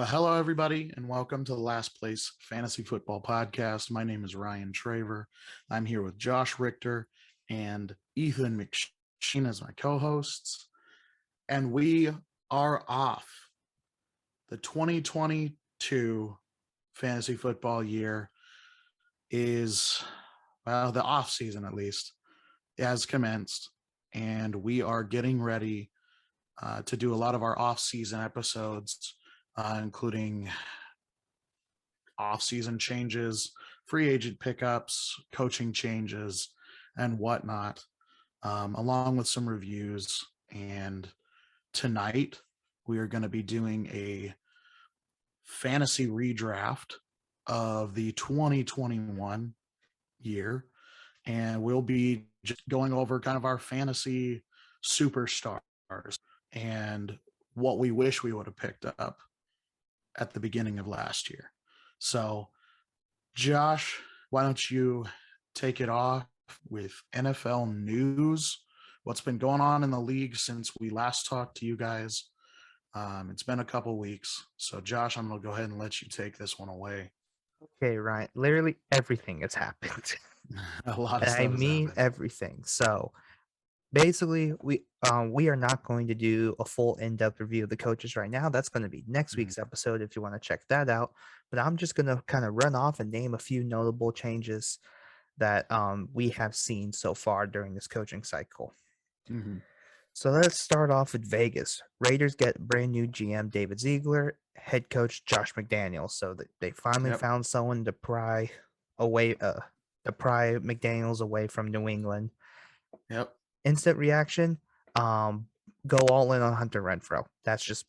Well, hello, everybody, and welcome to the Last Place Fantasy Football Podcast. My name is Ryan Traver. I'm here with Josh Richter and Ethan McSheen as my co hosts, and we are off. The 2022 fantasy football year is, well, the off season at least, has commenced, and we are getting ready to do a lot of our off season episodes, including off-season changes, free agent pickups, coaching changes, and whatnot, along with some reviews. And tonight, we are going to be doing a fantasy redraft of the 2021 year. And we'll be just going over kind of our fantasy superstars and what we wish we would have picked up at the beginning of last year. So, Josh, why don't you take it off with NFL news? What's been going on in the league since we last talked to you guys? It's been a couple weeks. So, Josh, I'm going to go ahead and let you take this one away. Okay, Ryan. Literally everything has happened. A lot of stuff has happened. Everything. So basically, we are not going to do a full in-depth review of the coaches right now. That's going to be next week's episode if you want to check that out. But I'm just going to kind of run off and name a few notable changes that we have seen so far during this coaching cycle. Mm-hmm. So let's start off with Vegas. Raiders get brand new GM David Ziegler, head coach Josh McDaniels. So they finally found someone to pry McDaniels away from New England. Yep. Instant reaction. Go all in on Hunter Renfrow. That's just.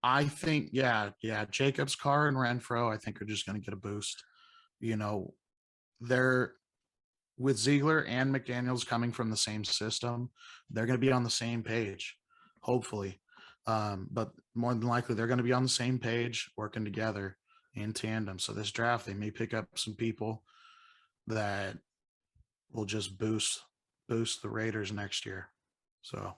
I think, yeah. Jacobs, Carr, and Renfrow, I think, are just going to get a boost. You know, they're with Ziegler and McDaniels coming from the same system. They're going to be on the same page, hopefully. But more than likely, they're going to be on the same page, working together in tandem. So this draft, they may pick up some people that will just boost the Raiders next year. So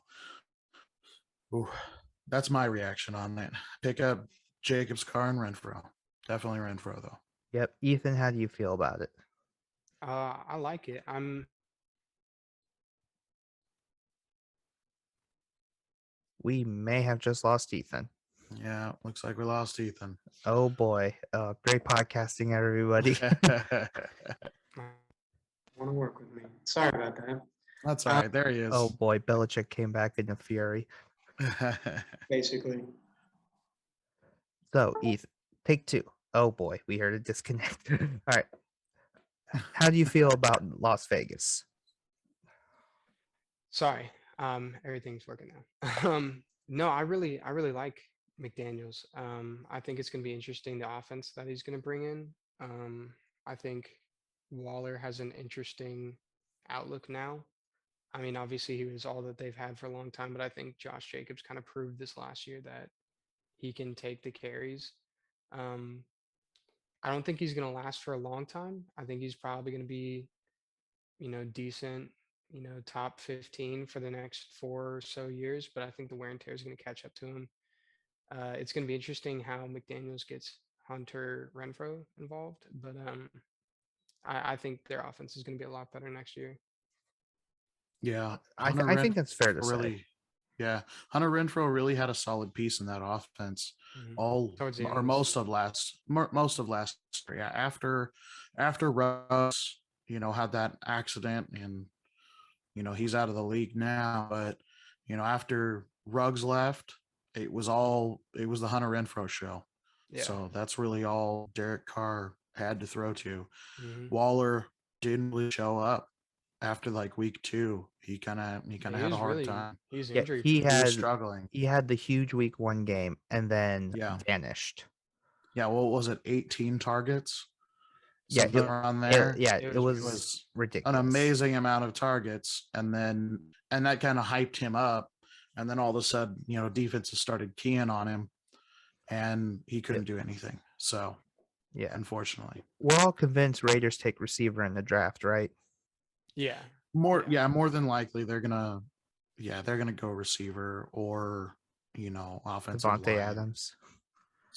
that's my reaction on it. Pick up Jacobs, Carr, and Renfrow. Definitely Renfrow, though. Yep. Ethan, how do you feel about it? I like it. We may have just lost Ethan. Yeah, looks like we lost Ethan. Oh boy. Great podcasting, everybody. Want to work with me. Sorry about that. That's all right. There he is. Oh boy, Belichick came back in a fury. Basically. So, Ethan, take two. Oh boy, we heard a disconnect. All right. How do you feel about Las Vegas? Sorry. Everything's working now. No, I really like McDaniels. I think it's going to be interesting, the offense that he's going to bring in. I think Waller has an interesting outlook now. I mean, obviously he was all that they've had for a long time, but I think Josh Jacobs kind of proved this last year that he can take the carries. I don't think he's going to last for a long time. I think he's probably going to be, decent, top 15 for the next 4 or so years, but I think the wear and tear is going to catch up to him. It's going to be interesting how McDaniels gets Hunter Renfrow involved, but I think their offense is going to be a lot better next year. Yeah, I think that's fair to say. Yeah, Hunter Renfrow really had a solid piece in that offense. Most of last year. Yeah, after Russ, had that accident, and he's out of the league now. But after Ruggs left, it was the Hunter Renfrow show. Yeah. So that's really all Derek Carr had to throw to. Mm-hmm. Waller didn't really show up after like week 2. He kind of had a hard time. He's injured. He was struggling. He had the huge week 1 game and then vanished. Yeah, what was it? 18 targets. Something around there. It was ridiculous. An amazing amount of targets, and that kind of hyped him up. And then all of a sudden, defenses started keying on him, and he couldn't do anything. So, yeah, unfortunately, we're all convinced Raiders take receiver in the draft, right? Yeah. More than likely they're gonna go receiver or offensive Devontae line. Adams.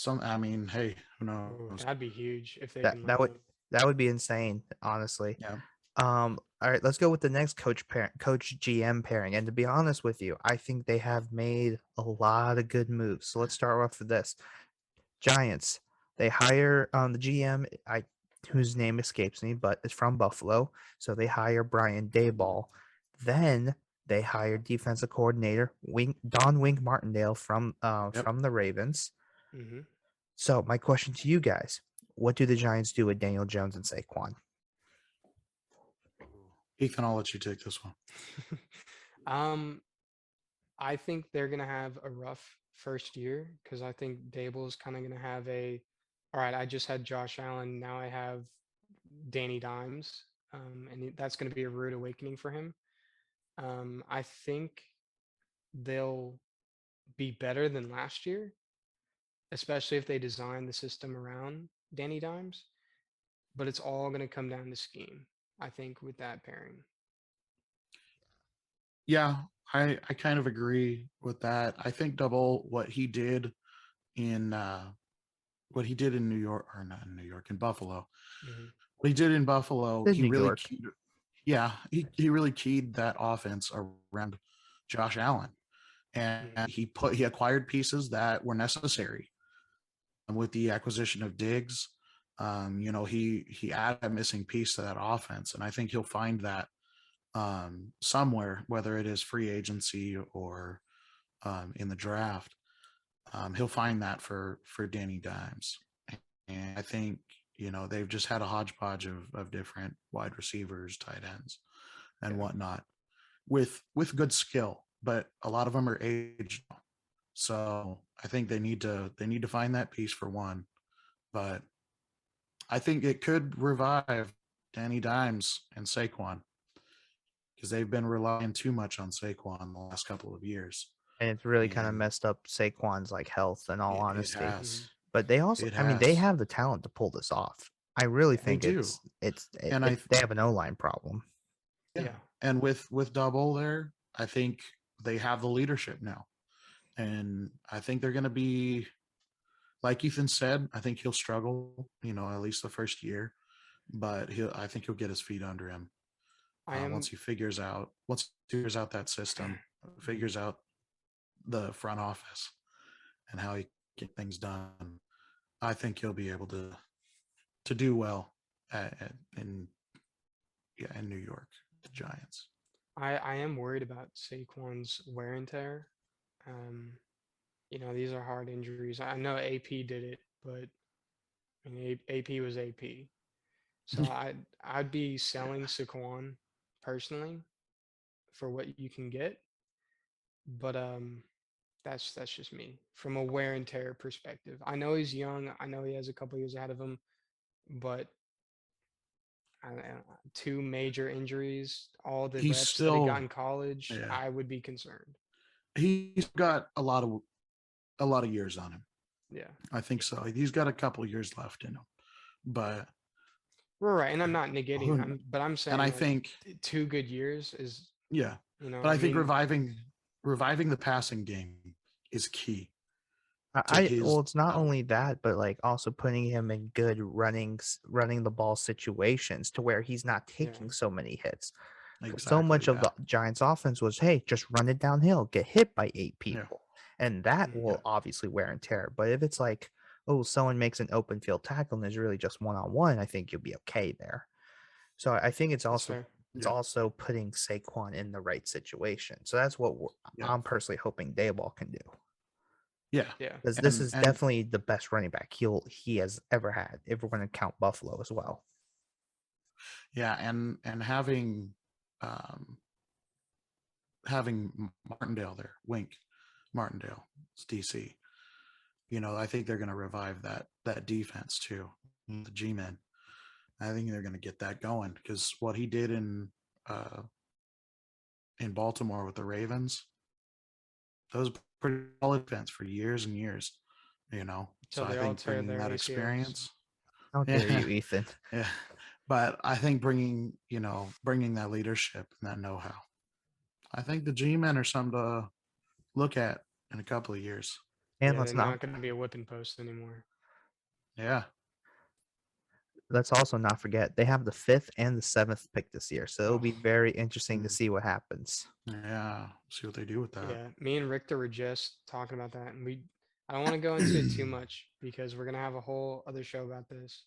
I mean, hey, who Oh, knows? that'd be huge if they That can that land would him. that would be insane, honestly. Yeah. All right, let's go with the next coach GM pairing. And to be honest with you, I think they have made a lot of good moves. So let's start off with this. Giants. They hire the GM, whose name escapes me, but it's from Buffalo. So they hire Brian Dayball. Then they hire defensive coordinator Don Wink Martindale Yep. from the Ravens. Hmm. So my question to you guys: what do the Giants do with Daniel Jones and Saquon? Ethan, I'll let you take this one. um, I think they're gonna have a rough first year because I think Dable's kind of gonna have all right, I just had Josh Allen, now I have Danny Dimes, that's gonna be a rude awakening for him. I think they'll be better than last year, especially if they design the system around Danny Dimes. But it's all gonna come down to scheme, I think, with that pairing. Yeah, I kind of agree with that. I think Double in what he did in New York, or not in New York, in Buffalo. Hmm. What he did in Buffalo, In he New really York. keyed, yeah, he really keyed that offense around Josh Allen. And Hmm. he acquired pieces that were necessary. And with the acquisition of Diggs, he added a missing piece to that offense. And I think he'll find that somewhere, whether it is free agency or in the draft. He'll find that for Danny Dimes. And I think, they've just had a hodgepodge of different wide receivers, tight ends, and Yeah. whatnot with good skill, but a lot of them are aged. So I think they need to find that piece for one. But I think it could revive Danny Dimes and Saquon because they've been relying too much on Saquon the last couple of years. And it's really kind of And messed up Saquon's like health in all it honesty. Hmm. has. But they also, It I mean, they has. have the talent to pull this off. I really Yeah. They think do. And they have an O-line problem. yeah. Yeah. And with Double there, I think they have the leadership now. And I think they're gonna be, like Ethan said, I think he'll struggle, at least the first year. But I think he'll get his feet under him I am. once he figures out that system, Mhm. figures out the front office and how he get things done. I think he'll be able to do well in in New York, the Giants. I am worried about Saquon's wear and tear. Um, these are hard injuries. I know AP did it, but I mean, AP was AP. So I'd be selling Saquon personally for what you can get, but that's just me from a wear and tear perspective. I know he's young. I know he has a couple years ahead of him, but two major injuries, all the He's reps that he got still, in college, yeah, I would be concerned. he's got a lot of years on him. Yeah. I think so. He's got a couple of years left in him, but Right, and I'm not negating. who? But I'm And I saying like think, 2 good years is, yeah, but I I think mean, reviving the passing game is key to Well, his it's not only development. that, but like also putting him in good running the ball situations to where he's not yeah, taking so many hits. So Exactly. much of Yeah. the Giants' offense was, hey, just run it downhill, get hit by eight Yeah. people, and that mhm, Yeah. will obviously wear and tear. But if it's like, oh, someone makes an open field tackle and there's really just one on one, I think you'll be okay there. So I think that's fair. it's Yeah. also putting Saquon in the right situation. So that's what Yeah. I'm personally hoping Dayball can do, Yeah. Yeah, because this And is definitely the best running back he has ever had. If we're going to count Buffalo as well. yeah, and um having Martindale there, Wink Martindale, it's DC. I think they're going to revive that defense too. The G-men. I think they're going to get that going because what he did uh in Baltimore with the Ravens, that was pretty solid defense for years and years. So till I they all think tear bringing their that ACLs. experience, How dare yeah, you, Ethan? yeah. But I think bringing that leadership and that know how. I think the G-men are something to look at in a couple of years. And Yeah, let's they're not not going to be a whipping post anymore. Yeah. let's also not forget they have the 5th and the 7th pick this year, so it'll be Oh, very interesting to Mm. see what happens. Yeah. See what they do with that. yeah, me and Richter were just talking about that, and I don't want to go into it too much because we're going to have a whole other show about this.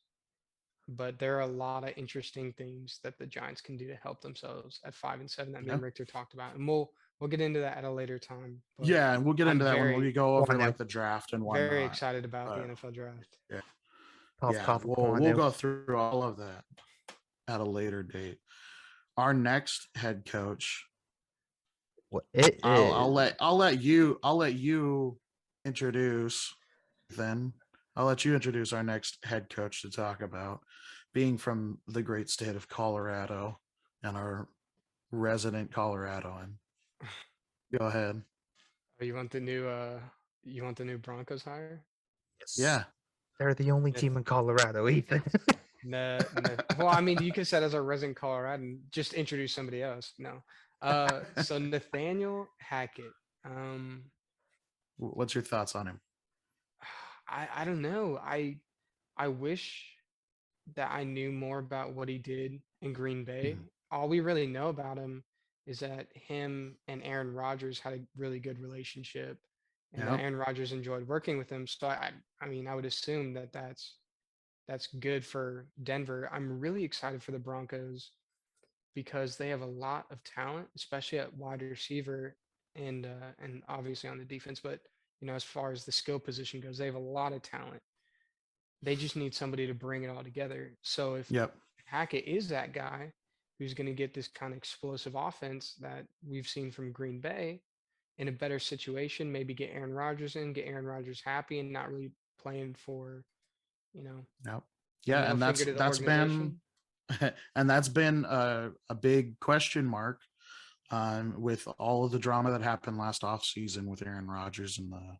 But there are a lot of interesting things that the Giants can do to help themselves at 5 and 7 that me Yeah. and Richter talked about, and we'll get into that at a later time. But Yeah, and we'll get I'm into that when we go over Quando. like the draft and very whatnot. excited about the But NFL draft. yeah, Cough, yeah, cough, we'll Quando. go through all of that at a later date. Our next head coach, What it is. I'll let you introduce. Then I'll let you introduce our next head coach to talk about, being from the great state of Colorado and our resident Coloradoan. Go ahead. Oh, you want the new Broncos hire? Yes. Yeah. They're the only Nath- team in Colorado, Ethan. Well, I mean, you could say as a resident Coloradan, just introduce somebody else. No. So Nathaniel Hackett. Um, What's your thoughts on him? I don't know. I wish that I knew more about what he did in Green Bay. Mhm. All we really know about him is that him and Aaron Rodgers had a really good relationship, and that Yep. Aaron Rodgers enjoyed working with him. So I mean, I would assume that that's good for Denver. I'm really excited for the Broncos because they have a lot of talent, especially at wide receiver and obviously on the defense. But as far as the skill position goes, they have a lot of talent. They just need somebody to bring it all together. So if Yep. Hackett is that guy who's going to get this kind of explosive offense that we've seen from Green Bay in a better situation, maybe get Aaron Rodgers in, get Aaron Rodgers happy and not really playing for, Yep. a Yeah, middle and finger to the that's been organization. and that's been a big question mark with all of the drama that happened last offseason with Aaron Rodgers and the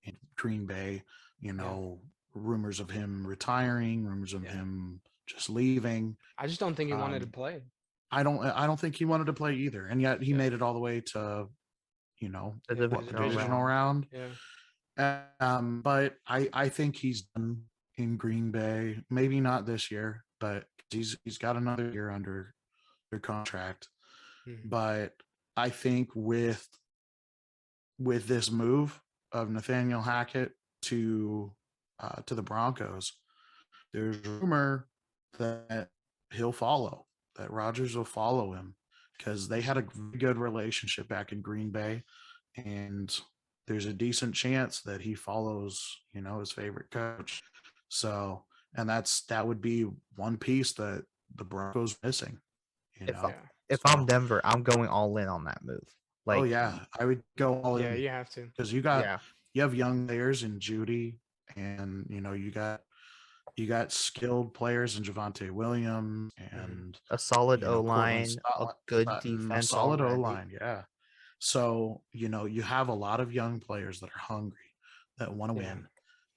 in Green Bay, Yeah. rumors of him retiring, rumors of Yeah. him just leaving. I just don't think he wanted to Um, play. I don't think he wanted to play either. And yet he Yeah. made it all the way to, The Yeah, what, the divisional divisional round. round. Yeah. But I think he's done in Green Bay. Maybe not this year, but he's got another year under their contract. Mhm. But I think with this move of Nathaniel Hackett to the Broncos, there's rumor that he'll follow, that Rodgers will follow him because they had a good relationship back in Green Bay, and there's a decent chance that he follows, his favorite coach. So, and that would be one piece that the Broncos missing, If Yeah. if So, I'm Denver, I'm going all in on that move. oh Like, yeah, I would go all Yeah, in you have to. because you yeah, have young players in Judy, and you got skilled players in Javante Williams Mhm. and a solid O Cortland line, a good Sutton, a defense solid O already. line, yeah. So you have a lot of young players that are hungry, that want to Yeah. win,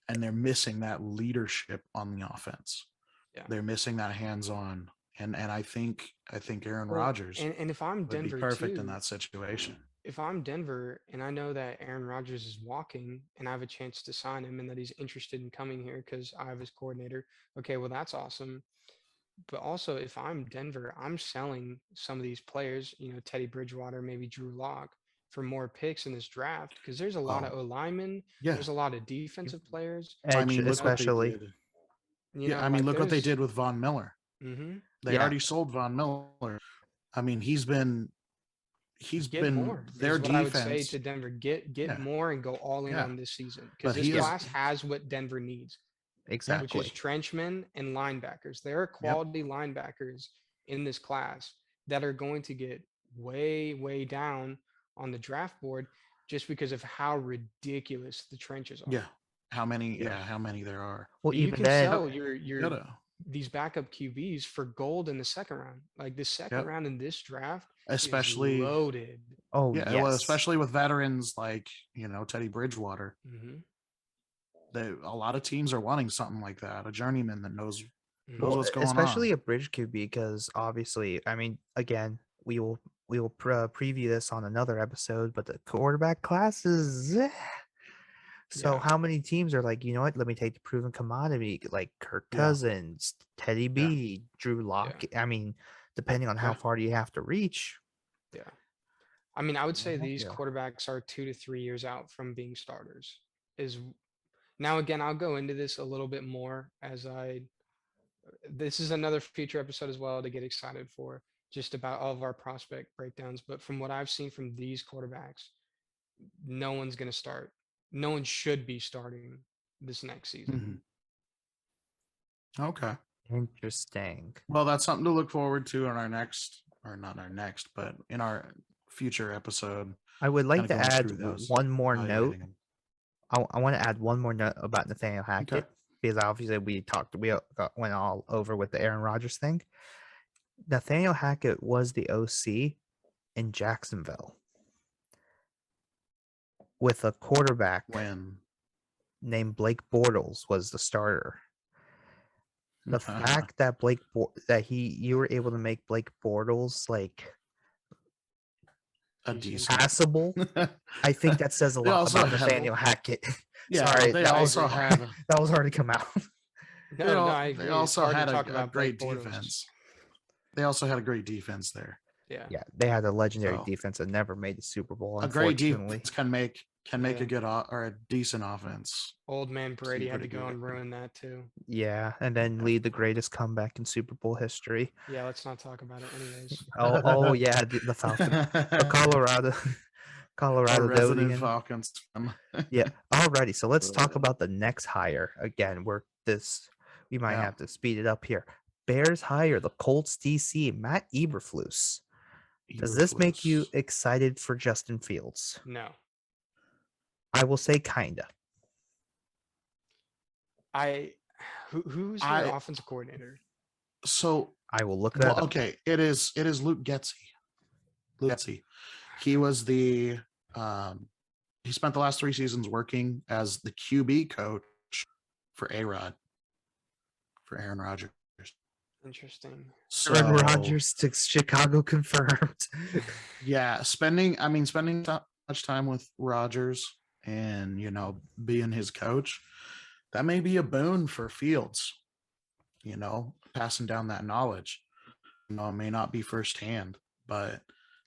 and they're missing that leadership on the offense. Yeah. They're missing that hands-on, and I think Aaron Well, Rodgers and if I'm would be Denver perfect in too, that situation. if I'm Denver and I know that Aaron Rodgers is walking and I have a chance to sign him and that he's interested in coming here because I have his coordinator, okay, well, that's awesome. But also, if I'm Denver, I'm selling some of these players, Teddy Bridgewater, maybe Drew Lock, for more picks in this draft because there's a lot of Oh O linemen, yeah, there's a lot of defensive players, I Edge, mean look what they especially. did. Yeah, I mean like look what they there's. did with Von Miller. Hmm. They Yeah, already sold Von Miller. I mean he's Get been more their is what I would say defense. to Denver. Get Yeah, more and go all in yeah. on this season because But this he is class has what Denver needs, yeah, which is exactly. trenchmen and linebackers. There are yep. quality linebackers in this class that are going to get way, way down on the draft board just because of how ridiculous the trenches are. Yeah. How many there are. Well, You even can then, sell Yep. your these backup QBs for gold in the second round. Like the second Yep. round in this draft is Especially loaded. oh yeah, well, yes, especially with veterans like, Teddy Bridgewater. Hmm. A lot of teams are wanting something like that, a journeyman that knows Hmm. well, what's going especially on. a bridge QB because obviously, I mean, again, we will preview this on another episode, but the quarterback class is So Yeah. how many teams are like, you know what? Let me take the proven commodity, like Kirk Yeah. Cousins, Teddy Yeah. B, Drew Lock. I mean, depending on how Yeah. far you have to reach. Yeah. I mean, I would say I'm with these you. quarterbacks are 2 to 3 years out from being starters. Is now again, I'll go into this a little bit more as this is another future episode as well to get excited for, just about all of our prospect breakdowns. But from what I've seen from these quarterbacks, no one's going to start. No one should be starting this next season. Okay. Interesting. Well, that's something to look forward to in our next, or not our next, but in our future episode. I would like Kinda to going add through those, one more note. evaluating 'em. I want to add one more note about Nathaniel Hackett Okay. because obviously went all over with the Aaron Rodgers thing. Nathaniel Hackett was the OC in Jacksonville with a quarterback When named Blake Bortles was the starter. The fact that you were able to make Blake Bortles like a Decent. decent. passable, I think that says a They lot also about had- Nathaniel Hackett. Yeah, Sorry, they that also was, had that was hard to come out. No, I agree. they It's also hard to had talk a about great Blake Bortles. defense. They also had a great defense there. Yeah. Yeah, they had a legendary So- defense that never made the Super Bowl. A great Unfortunately, defense can make Yeah. a good or a decent offense. Old man Brady had to pretty go and good. ruin that too. yeah, and then Yeah. lead the greatest comeback in Super Bowl history. Yeah, let's not talk about it anyways. Oh yeah, the Falcons, the Colorado, A Colorado resident Dodian. Falcons fan. Yeah, alrighty. So let's talk about the next hire again. We might Yeah. have to speed it up here. Bears hire the Colts DC Matt Eberflus. Does this make you Eberflus. excited for Justin Fields? No. I will say kinda. Who's their I- offensive coordinator? So I will look that up. okay, it is Luke Getzey. Luke Getzey. He was the he spent the last 3 seasons working as the QB coach for A-Rod, for Aaron Rodgers. Interesting. So Aaron Rodgers to Chicago confirmed. yeah, spending so much time with Rodgers and being his coach, that may be a boon for Fields. Passing down that knowledge. It may not be firsthand, but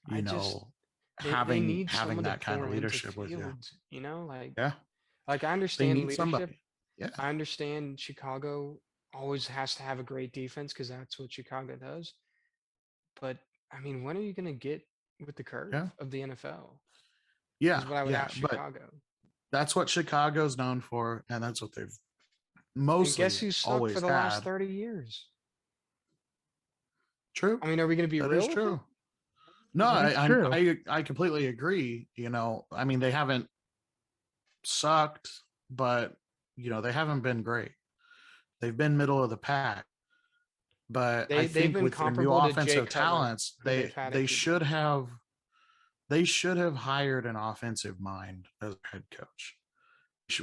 I just- They having need someone to that kind pour of into leadership with you. Fields, Yeah, like I they understand need leadership. somebody. Yeah, I understand Chicago always has to have a great defense because that's what Chicago does. But I mean, when are you going to get with the curve Yeah. of the NFL? yeah, Is what I would yeah. ask But Chicago. that's what Chicago's known for, and that's what they've And mostly guess who sucked always for the had. last 30 years? True. I mean, are we going to be That real? is with true. it? No, That is I, true. I completely agree. I mean, they haven't sucked, but they haven't been great. They've been middle of the pack. But I They've think been with their new comparable to Jay offensive Cutler, talents, who they've had at they QB. should have hired an offensive mind as head coach.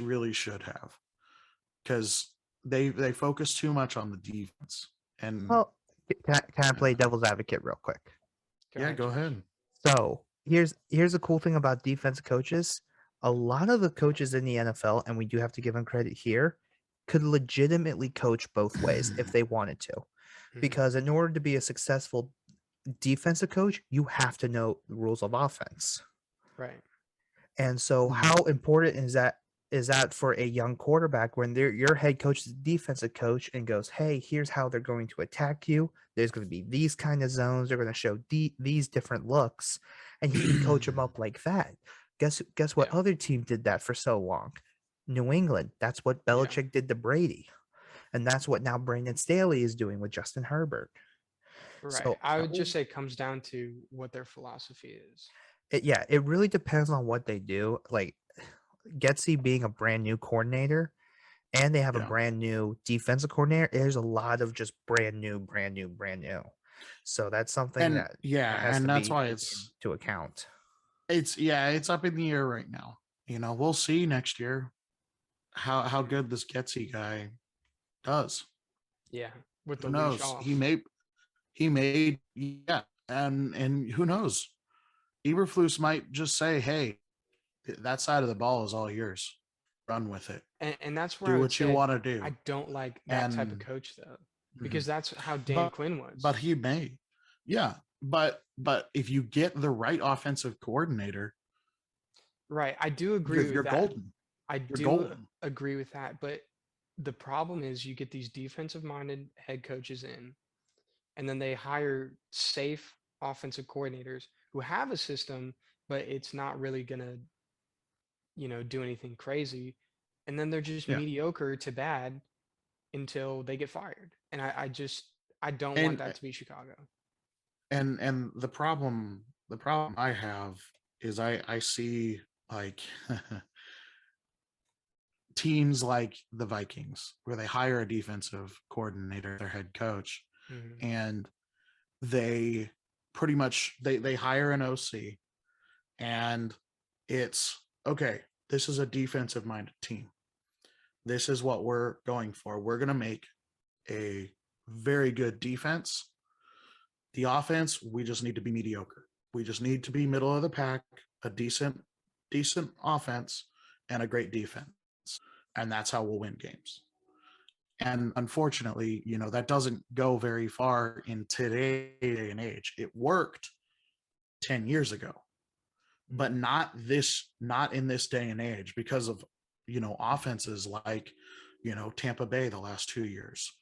Really should have, because they focus too much on the defense. And Well, can I play devil's advocate real quick? go Josh. ahead. So here's a cool thing about defensive coaches. A lot of the coaches in the NFL, and we do have to give them credit here, could legitimately coach both ways if they wanted to. Mhm. Because in order to be a successful defensive coach, you have to know the rules of offense. Right. And so, Mhm. how important is that for a young quarterback when your head coach is a defensive coach and goes, "Hey, here's how they're going to attack you. There's going to be these kind of zones. They're going to show these different looks," and he can coach them up like that. Guess what? Yeah. Other team did that for so long. New England. That's what Belichick did to Brady, and that's what now Brandon Staley is doing with Justin Herbert. Right. So I would just say it comes down to what their philosophy is. it really depends on what they do. Like Getsy being a brand new coordinator, and they have a Yeah. brand new defensive coordinator. There's a lot of just brand new. So that's something And that yeah, has and to that's be why taken it's into account. it's up in the air right now. We'll see next year how good this Getsy guy does. Yeah. With the Who leash knows? off. He made yeah, and who knows? Eberflus might just say, "Hey, that side of the ball is all yours." run with it. And that's where Do I would what you say want to do. I don't like that type of And coach though, mhm. because that's how Dan but Quinn was. but he may. Yeah. But if you get the right offensive coordinator, Right. I do agree with you're that. golden. I You're do golden. agree with that. But the problem is you get these defensive minded head coaches in, and then they hire safe offensive coordinators who have a system, but it's not really gonna, do anything crazy. And then they're just Yeah. mediocre to bad until they get fired. And I don't want And that to be Chicago. and the problem I have is I see like teams like the Vikings where they hire a defensive coordinator, their head coach, Mhm. and they pretty much they hire an OC, and it's okay, this is a defensive minded team. This is what we're going for. We're going to make a very good defense. The offense, we just need to be mediocre. We just need to be middle of the pack, a decent offense and a great defense. And that's how we'll win games. And unfortunately, that doesn't go very far in today's day and age. It worked 10 years ago, but not in this day and age because of, offenses like, Tampa Bay the last 2 years,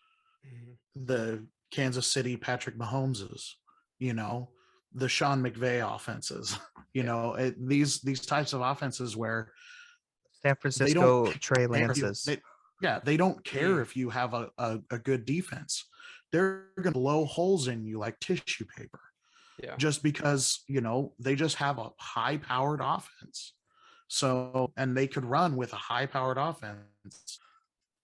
the Kansas City Patrick Mahomes's, the Sean McVay offenses, these types of offenses where San they don't Francisco Trey care if Lance's. they don't care if you have a good defense. They're going to blow holes in you like tissue paper. Yeah. Just because, they just have a high powered offense. So, and they could run with a high powered offense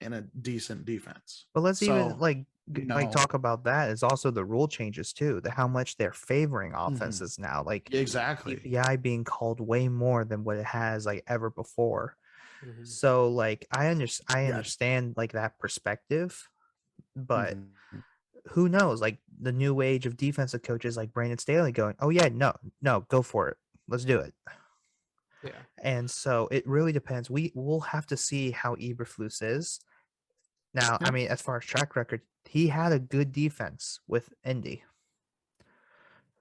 and a decent defense. But let's even So, talk about that is also the rule changes too, the how much they're favoring Mhm. offenses now. Like Exactly. PPI being called way more than what it has like ever before. Mhm. So like I Yes. understand like that perspective, but Mhm. who knows? Like the new age of defensive coaches like Brandon Staley going, oh yeah, no, go for it. Let's do it. Yeah. And so it really depends. We'll have to see how Eberflus is. Now, I Yeah. mean, as far as track record, he had a good defense with Indy.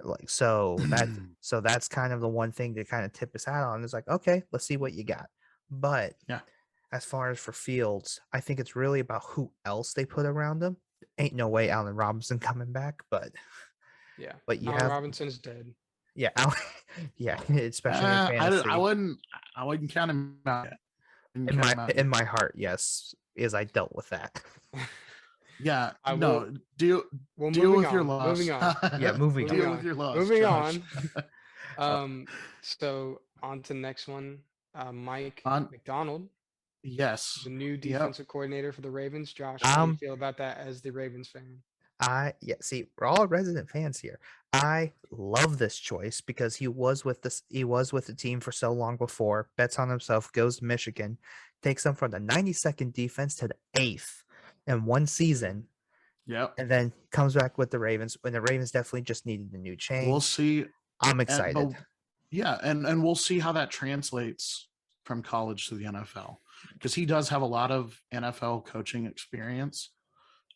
Like so that's kind of the one thing to kind of tip his hat on. Is like, okay, let's see what you got. But Yeah. as far as for Fields, I think it's really about who else they put around him. Ain't no way Allen Robinson coming back, but Yeah. you Allen have Robinson's dead. yeah, yeah, especially in fantasy. I wouldn't count him out yet. In my heart, yes, is I dealt with that. Yeah, I no, will. deal Moving with your on. loss. Moving on. Yeah, moving Moving deal on. with your loss. Moving Josh. on. So on to the next one. Mike On McDonald, yes. the new Yep. defensive coordinator for the Ravens. Josh, how do you feel about that as the Ravens fan? See, we're all resident fans here. I love this choice because he was with the team for so long before, bets on himself, goes to Michigan, takes them from the 92nd defense to the 8th in one season. Yep. And then comes back with the Ravens when the Ravens definitely just needed a new change. We'll see. I'm excited. And we'll see how that translates from college to the NFL, because he does have a lot of NFL coaching experience.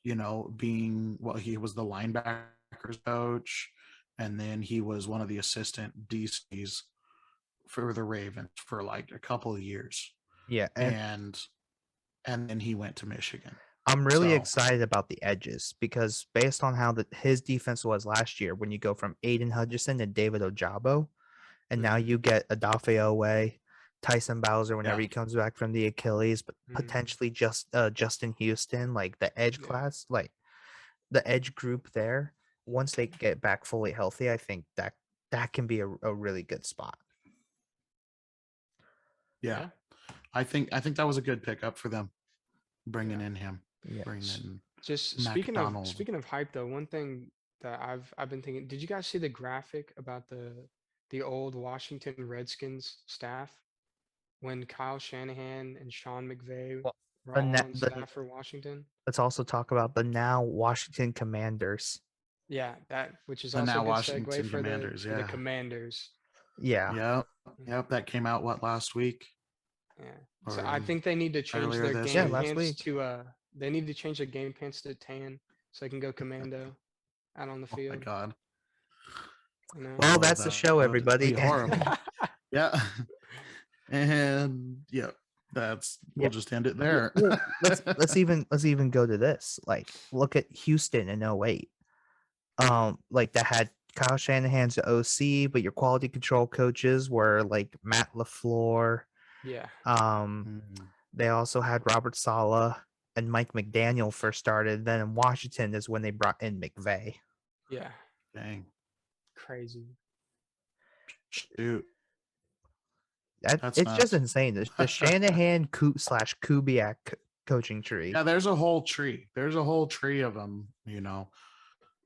Being he was the linebackers coach, and then he was one of the assistant DCs for the Ravens for like a couple of years. Yeah, and then he went to Michigan. I'm really excited about the edges because based on how his defense was last year, when you go from Aiden Hutchinson to David Ojabo, and now you get Odafe Owe, Tyson Bowser whenever he comes back from the Achilles, but potentially just Justin Houston, like the edge class, like the edge group there. Once they get back fully healthy, I think that can be a really good spot. Yeah. I think that was a good pickup for them, bringing in him. Yeah. Bringing in Just McDonald. speaking of hype though, one thing that I've been thinking, did you guys see the graphic about the old Washington Redskins staff when Kyle Shanahan and Sean McVay were all on staff for Washington? Let's also talk about the now Washington Commanders. Yeah, which is The also now a good Washington segue for Commanders, the Commanders. Yeah. Yep. That came out last week. Yeah. So Or I think they need to change earlier their this game week. Yeah, last pants week. to they need to change their game pants to tan so they can go commando out on the oh my field. god. You know? Well, Oh, that's the that show, would everybody. be horrible. Yeah. And yeah, we'll Yeah. just end it Yeah, there. well, let's even go to this. Like, look at Houston in 08. Like that had Kyle Shanahan's the OC, but your quality control coaches were like Matt LaFleur. Yeah. Mm, They also had Robert Saleh and Mike McDaniel first started. Then in Washington is when they brought in McVay. Yeah. dang. Crazy. Shoot. That's It's just nuts. insane. The Shanahan slash Kubiak coaching tree. Yeah, there's a whole tree. There's a whole tree of them,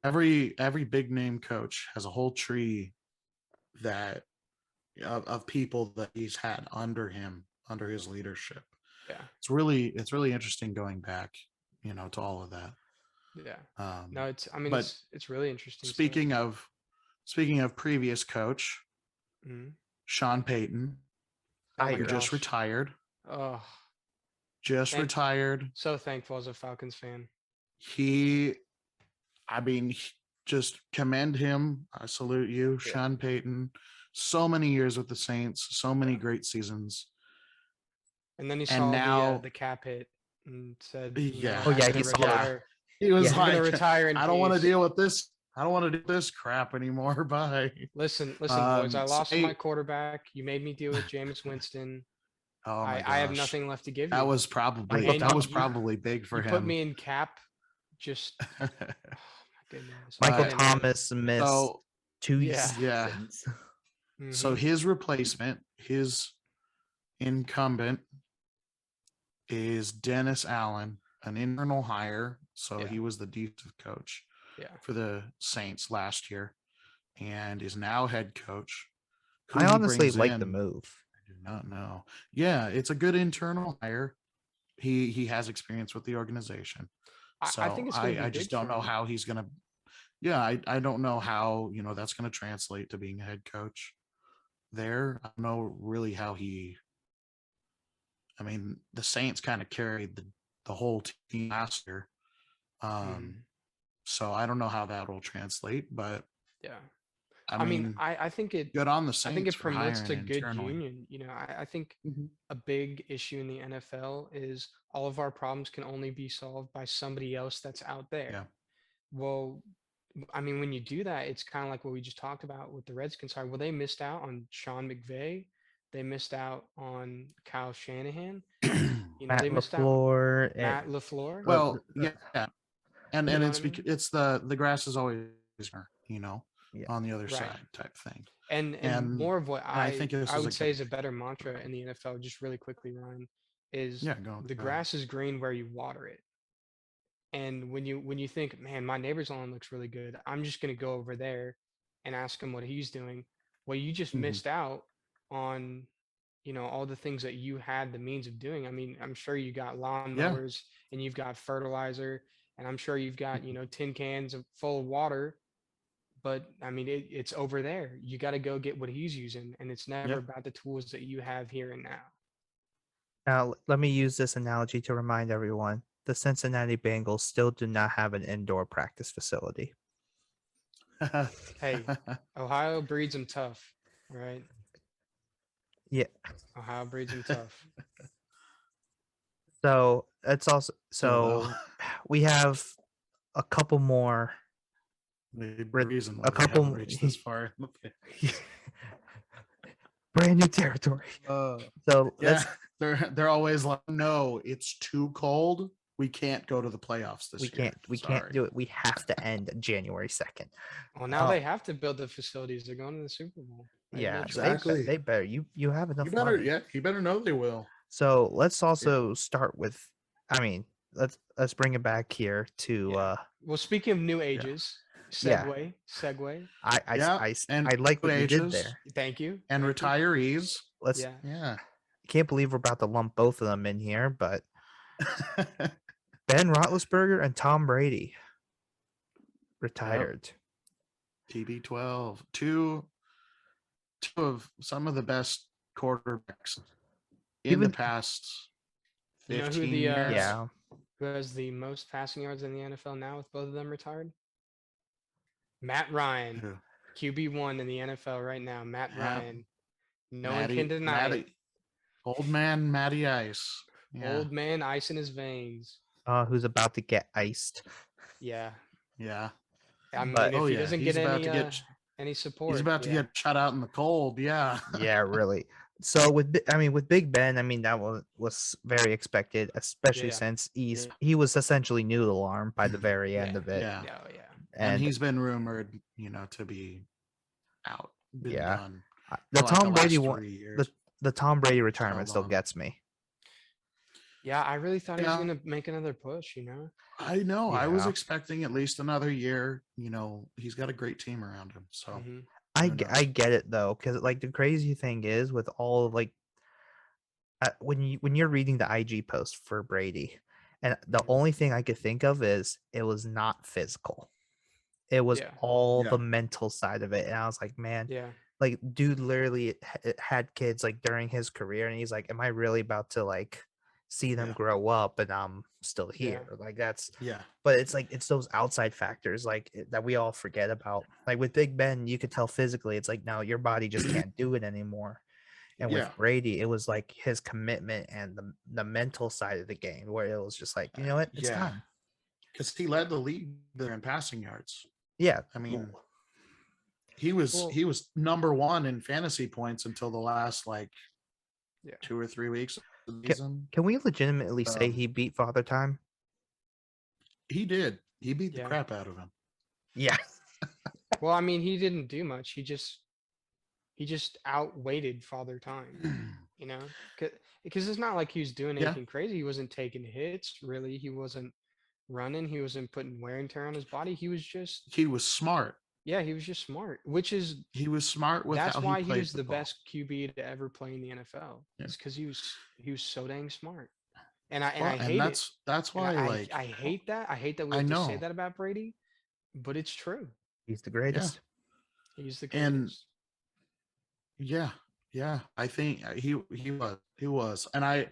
Every big name coach has a whole tree that of people that he's had under him, under his leadership. Yeah. It's really interesting going back, to all of that. Yeah. No, but it's really interesting. speaking of previous coach, Mhm. Sean Payton, Oh my Tired. who just gosh. retired. Oh, Just Thank- retired. so thankful as a Falcons fan. Just commend him. I salute you, Yeah. Sean Payton. So many years with the Saints, so many great seasons. And then he And saw now- the cap hit and said, Yeah. Oh, yeah, I'm he gonna saw it. retire. He was Yeah. I'm gonna like, retire in I don't want to peace." deal with this. I don't want to do this crap anymore. Bye. Listen, boys. I lost my Say- quarterback. You made me deal with Jameis Winston. Oh my I have gosh. nothing left to give you. That was probably Michael probably big for you him. put me in cap. Just oh my goodness. Michael Right. Thomas missed So 2 Yeah. yeah. seasons. So Mhm. his replacement, his incumbent, is Dennis Allen, an internal hire. So Yeah. he was the defensive coach Yeah. for the Saints last year, and is now head coach. Who I he honestly brings like the in, move. I do not know. Yeah, it's a good internal hire. He has experience with the organization. So I think it's gonna be I just big don't for know him. how he's gonna. Yeah, I don't know how that's gonna translate to being a head coach there. I don't know really how he. I mean, the Saints kind of carried the whole team last year. Mhm. So I don't know how that will translate, but Yeah. I mean, I think it good on the I think Saints it for promotes hiring a good internally. union. I think Mhm. a big issue in the NFL is all of our problems can only be solved by somebody else that's out there. Yeah. Well, I mean, when you do that, it's kind of like what we just talked about with the Redskins. Well, they missed out on Sean McVay. They missed out on Kyle Shanahan. Matt They missed out LaFleur. Matt LaFleur. Well, yeah, and You know it's what I mean? it's the grass is always greener, Yeah. on the other Right. side type thing. And And more of what I think this I is would a say good- is a better mantra in the NFL, just really quickly, Ryan, is Yeah, go. the grass is green where you water it. And when you think, man, my neighbor's lawn looks really good, I'm just gonna go over there and ask him what he's doing. Well, you just Mhm. missed out on, all the things that you had the means of doing. I mean, I'm sure you got lawnmowers and you've got fertilizer, and I'm sure you've got, tin cans full of water. But I mean, it's over there. You got to go get what he's using, and it's never Yeah. about the tools that you have here and now. Now, let me use this analogy to remind everyone the Cincinnati Bengals still do not have an indoor practice facility. Hey, Ohio breeds them tough, right? Yeah. Ohio breeds them tough. So it's also Still, though. we have a couple more. The Red- reason a why we couple haven't reached this far. brand new territory. So Yeah, they're always like, no, it's too cold. We can't go to the playoffs this year. we can't do it. We have to end January 2nd. Well, now they have to build the facilities. They're going to the Super Bowl. They have no Yeah, choice. Exactly. they better. You have enough You better, money. you better know they will. So let's also start with. I mean, let's bring it back here to. Yeah. Well, speaking of new ages, Yeah. segue. And I like what you did ages there. Thank you. and Thank you. retirees. Let's. Yeah. Yeah. Can't believe we're about to lump both of them in here, but Ben Roethlisberger and Tom Brady retired. TB12, two of some of the best quarterbacks in the Even past You know who 15 the years. yeah, who has the most passing yards in the NFL now with both of them retired? Matt Ryan, Who? QB1 in the NFL right now. Matt Yeah, Ryan. No one can Matty, deny it. Matty, old man Matty Ice. Yeah, Old man, ice in his veins. who's about to get iced. Yeah. yeah. I But mean, Oh if he yeah, doesn't he's get about to any he's support, about to yeah. get shut out in the cold. Yeah, yeah, really. So with Big Ben, I mean that was very expected, especially Yeah. since yeah, he was essentially noodle alarm by the very end Yeah. of it. yeah. Yeah. Yeah. And And he's been rumored, to be out, been yeah, done the for like the Tom Brady last one, 3 years. the Tom Brady So retirement still gets me. Yeah, I really thought he was Yeah, gonna make another push, you know? I know. I was Yeah, expecting at least another year. He's got a great team around him. So Hmm. who I knows? get it though, because like the crazy thing is with all of like when you're reading the IG post for Brady, and the Hmm. only thing I could think of is it was not physical. It was Yeah. all Yeah, the mental side of it, and I was like, man, Yeah. like dude literally had kids like during his career, and he's like, am I really about to like see them yeah, grow up and I'm still Yeah. here? Like that's, yeah, but it's like it's those outside factors like that we all forget about. Like with Big Ben, you could tell physically, it's like no, your body just can't do it anymore. And Yeah. yeah. with Brady, it was like his commitment and the mental side of the game where it was just like, you know what, it's Yeah, time. because he led the league there in passing yards. Yeah. I Well, mean, he was Well, he was number one in fantasy points until the last like yeah. 2 or 3 weeks of the can, season. can we legitimately say Um, he beat Father Time? he did. He beat the Yeah. crap out of him. Yeah. Well, I mean, he didn't do much. He just outweighted Father Time, you know? Because it's not like he was doing Yeah, anything crazy. He wasn't taking hits, really. He wasn't running. He wasn't putting wear and tear on his body. He was just, he was smart. yeah, he was just smart, which is He was smart with that's how he why he played was the football. best QB to ever play in the NFL. Yeah. It's because he was so dang smart. And Well, I and hate it. that's And why like I hate that. I hate that we I have to say know. that about Brady, but it's true. He's the Yeah, greatest. He's the and greatest. yeah, yeah. I think he was, and I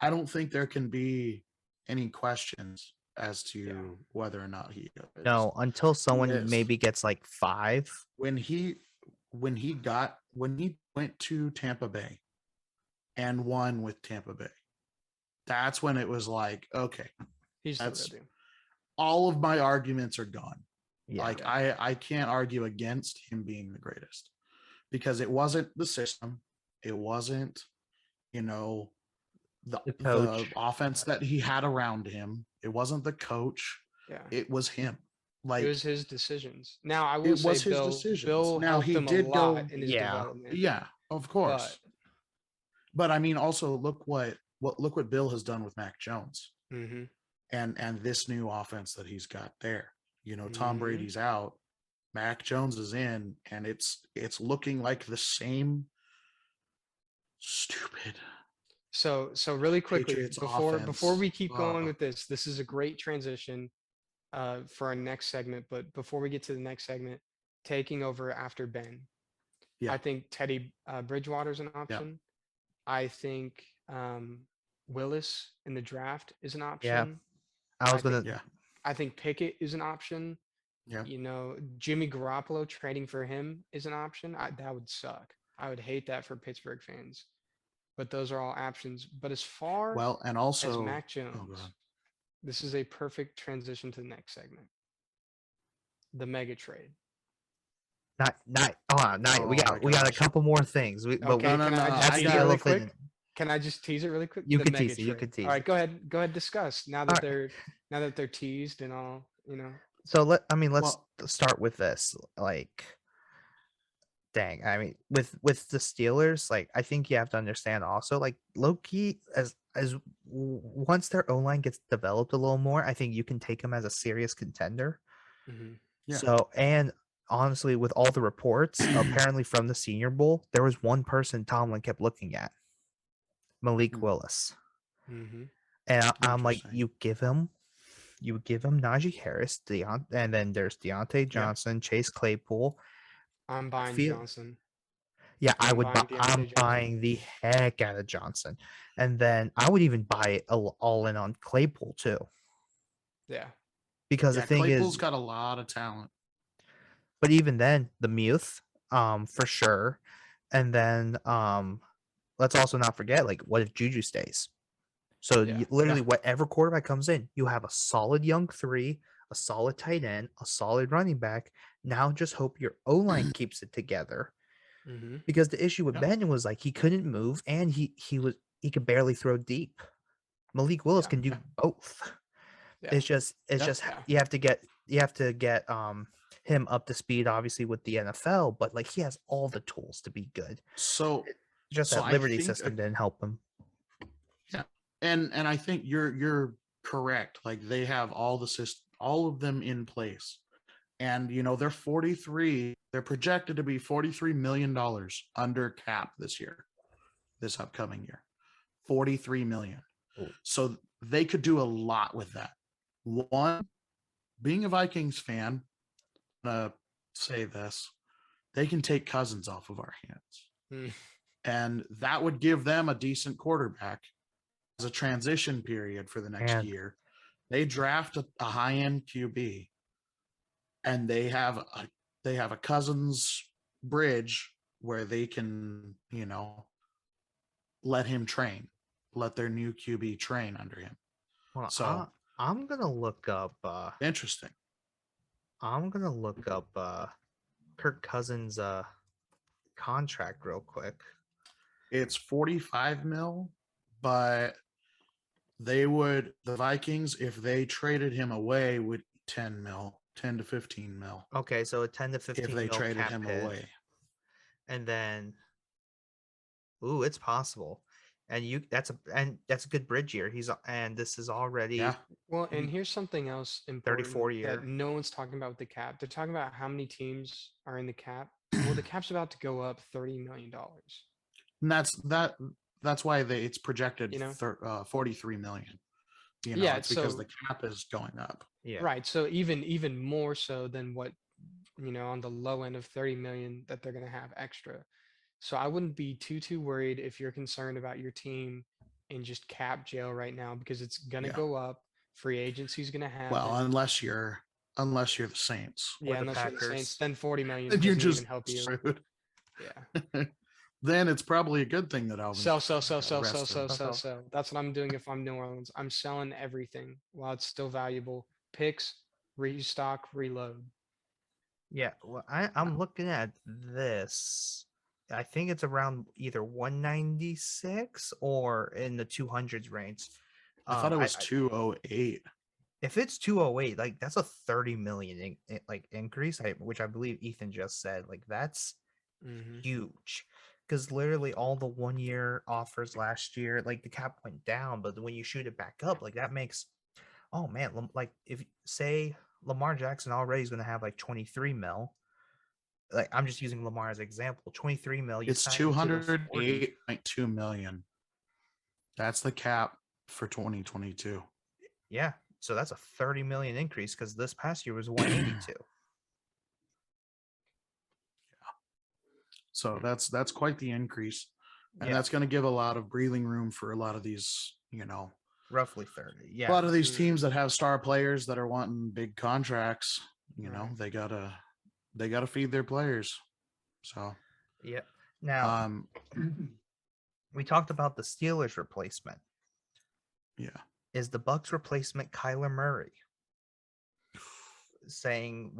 don't think there can be any questions as Yeah. to whether or not he is. No, until He someone is. maybe gets like 5. When he went to Tampa Bay and won with Tampa Bay, that's when it was like, okay, He's the real that's deal. all of my arguments are gone. Yeah. Like Yeah. I can't argue against him being the greatest because it wasn't the system, it wasn't, you know, the The the coach. offense that he had around him, it wasn't the coach, Yeah. it was him. It Like was his decisions. Now I will it say was his decisions. Bill Now helped he him a did lot go, in his Yeah. development. yeah, of But course. But I mean, also look what Bill has done with Mac Jones hmm and this new offense that he's got there. Tom hmm Brady's out, Mac Jones is in, and it's looking like the same stupid so really quickly Patriots before offense. we keep going with this is a great transition for our next segment. But before we get to the next segment, taking over after Ben, Yeah, I think Teddy Bridgewater's an yeah, option. I think Willis in the draft is an Yeah. option. I I was think gonna yeah, I think Pickett is an option. yeah. Jimmy Garoppolo trading for him is an option. That would suck. I would hate that for Pittsburgh fans. But those are all options. But as far Well, and as also, Mac oh, go Jones, ahead. this is a perfect transition to the next segment. The mega trade. not hold on, not Oh my we got a gosh. couple more things. But Okay, No, can I no. just that's I tease the it got really elephant. quick? Can I just tease it really quick? You The could mega tease it. You trade. could tease All right, it. go ahead, discuss now All that right. they're teased and all, So let's well, start with this. Like, dang, I mean, with the Steelers, like, I think you have to understand also, like, low key, once their O line gets developed a little more, I think you can take them as a serious contender. hmm yeah. So, and honestly, with all the reports, apparently from the Senior Bowl, there was one person Tomlin kept looking at, Malik Hmm. Willis, hmm and I'm like, Interesting. you give him Najee Harris, and then there's Deontay Yeah. Johnson, Chase Claypool. I'm I buying feel Johnson. Yeah, I I'm would buy. buying I'm Deontay Johnson. buying the heck out of Johnson, and then I would even buy it all in on Claypool too, Yeah. because the Yeah, thing Claypool's is, got a lot of talent. but even then, the Muth, for sure, and then let's also not forget, like, what if Juju stays? So Yeah. literally, Yeah. whatever quarterback comes in, you have a solid young three, a solid tight end, a solid running back. Now just hope your O line keeps it together. Mm-hmm. Because the issue with Yeah. Ben was like he couldn't move and he could barely throw deep. Malik Willis Yeah. can do Yeah. both. Yeah. It's just Yeah. Yeah. you have to get him up to speed, obviously, with the NFL, but like he has all the tools to be good. So Just so that I Liberty think system didn't help him. yeah. And I think you're correct. Like they have all all of them in place. And they're 43, they're projected to be $43 million under cap this upcoming year. 43 million. Ooh. So they could do a lot with that. One, being a Vikings fan, I'm gonna say this, they can take Cousins off of our hands. Mm. And that would give them a decent quarterback as a transition period for the next And year. They draft a high-end QB, and they have a Cousins bridge where they can, let him train, let their new QB train under him. well, So I'm gonna look up interesting. Kirk Cousins contract real quick. It's 45 mil, but the Vikings, if they traded him away, would 10 mil, 10 to 15 mil Okay, so a 10 to if 15 they mil traded cap him hit. away. And then it's possible. And that's a good bridge year. And this is already Yeah. Well, and here's something else 34 important year. that no one's talking about with the cap. They're talking about how many teams are in the cap. Well, the cap's about to go up $30 million. And that's why it's projected You know? 43 million. Yeah, It's because so the cap is going up. Yeah. right. So even more so than what on the low end of 30 million that they're gonna have extra. So I wouldn't be too worried if you're concerned about your team in just cap jail right now because it's gonna Yeah. go up. Free agency is gonna Well, happen. unless you're the Saints. Yeah, the unless you're the Saints, Packers. then 40 million Then you're doesn't even just help you. screwed. Yeah. Then it's probably a good thing that Alvin Sell. got arrested. That's what I'm doing if I'm New Orleans. I'm selling everything while it's still valuable. Picks, restock, reload. Yeah. Well, I'm looking at this. I think it's around either 196 or in the 200s range. I thought it was 208. If it's 208, like that's a 30 million increase, which I believe Ethan just said. Like that's Mm-hmm. huge. Because literally all the 1 year offers last year, like the cap went down, but when you shoot it back up, like that makes, oh man, like if say Lamar Jackson already is going to have like 23 mil, like I'm just using Lamar as an example, 23 mil, you It's sign him to the 40. 208.2 million. That's the cap for 2022. Yeah, so that's a 30 million increase because this past year was 182. So that's quite the increase. And Yeah, that's going to give a lot of breathing room for a lot of these, roughly 30. a Yeah, lot of these teams that have star players that are wanting big contracts, Right. they gotta feed their players. So yeah. Now we talked about the Steelers replacement. yeah. Is the Bucks replacement Kyler Murray? Saying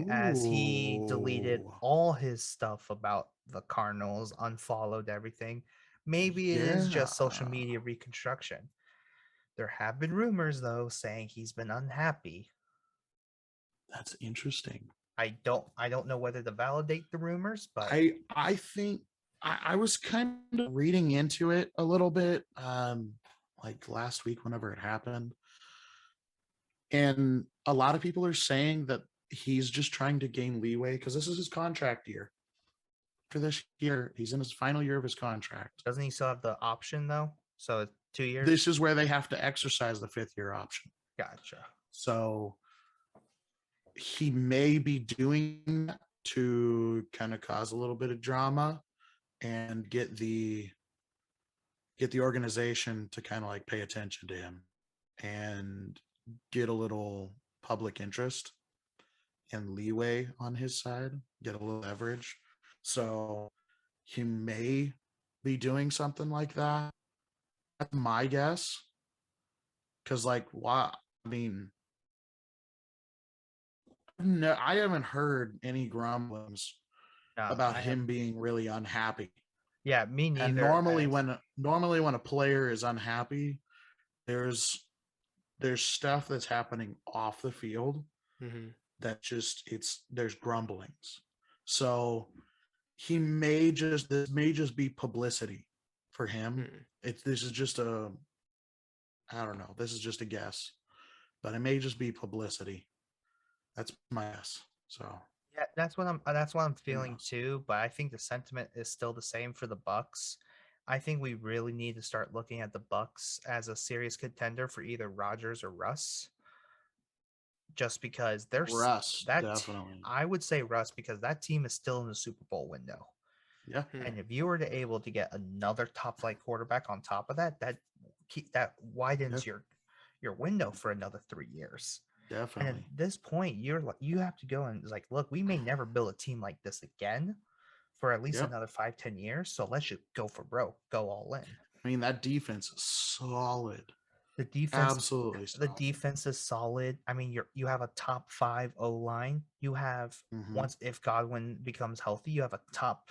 as he deleted Ooh. all his stuff about the Cardinals, unfollowed everything. Maybe it is just social Yeah. media reconstruction. There have been rumors though saying he's been unhappy. That's interesting. I don't know whether to validate the rumors, but I think I was kind of reading into it a little bit, like last week whenever it happened. And a lot of people are saying that he's just trying to gain leeway because this is his contract year. For this year, he's in his final year of his contract. doesn't he still have the option though? So it's 2 years. This is where they have to exercise the 5th-year option. Gotcha. So he may be doing that to kind of cause a little bit of drama and get the organization to kind of like pay attention to him and get a little public interest and leeway on his side, get a little leverage. So he may be doing something like that. That's my guess. Because, like, why? I mean, no, I haven't heard any grumblings No, about I him have, being really unhappy. yeah, me And neither. normally, as- when a player is unhappy, there's stuff that's happening off the field Mhm. that just there's grumblings. So this may just be publicity for him. Mm. This is just a, I don't know, this is just a guess, but it may just be publicity. That's my guess. So Yeah, that's what I'm feeling knows? too. But I think the sentiment is still the same for the Bucks. I think we really need to start looking at the Bucks as a serious contender for either Rodgers or Russ, just because Russ, definitely. I would say Russ because that team is still in the Super Bowl window. Yeah, And if you were to able to get another top flight quarterback on top of that, that widens your window for another 3 years. And at definitely. this point, you have to go and like, look, we may never build a team like this again for at least Yep. another 5-10 years. So let's just go for broke, go all in. I mean, that defense is solid. The defense, Absolutely the solid. defense is solid. I mean, you have a top 5 O line. You have Mhm. once if Godwin becomes healthy, you have a top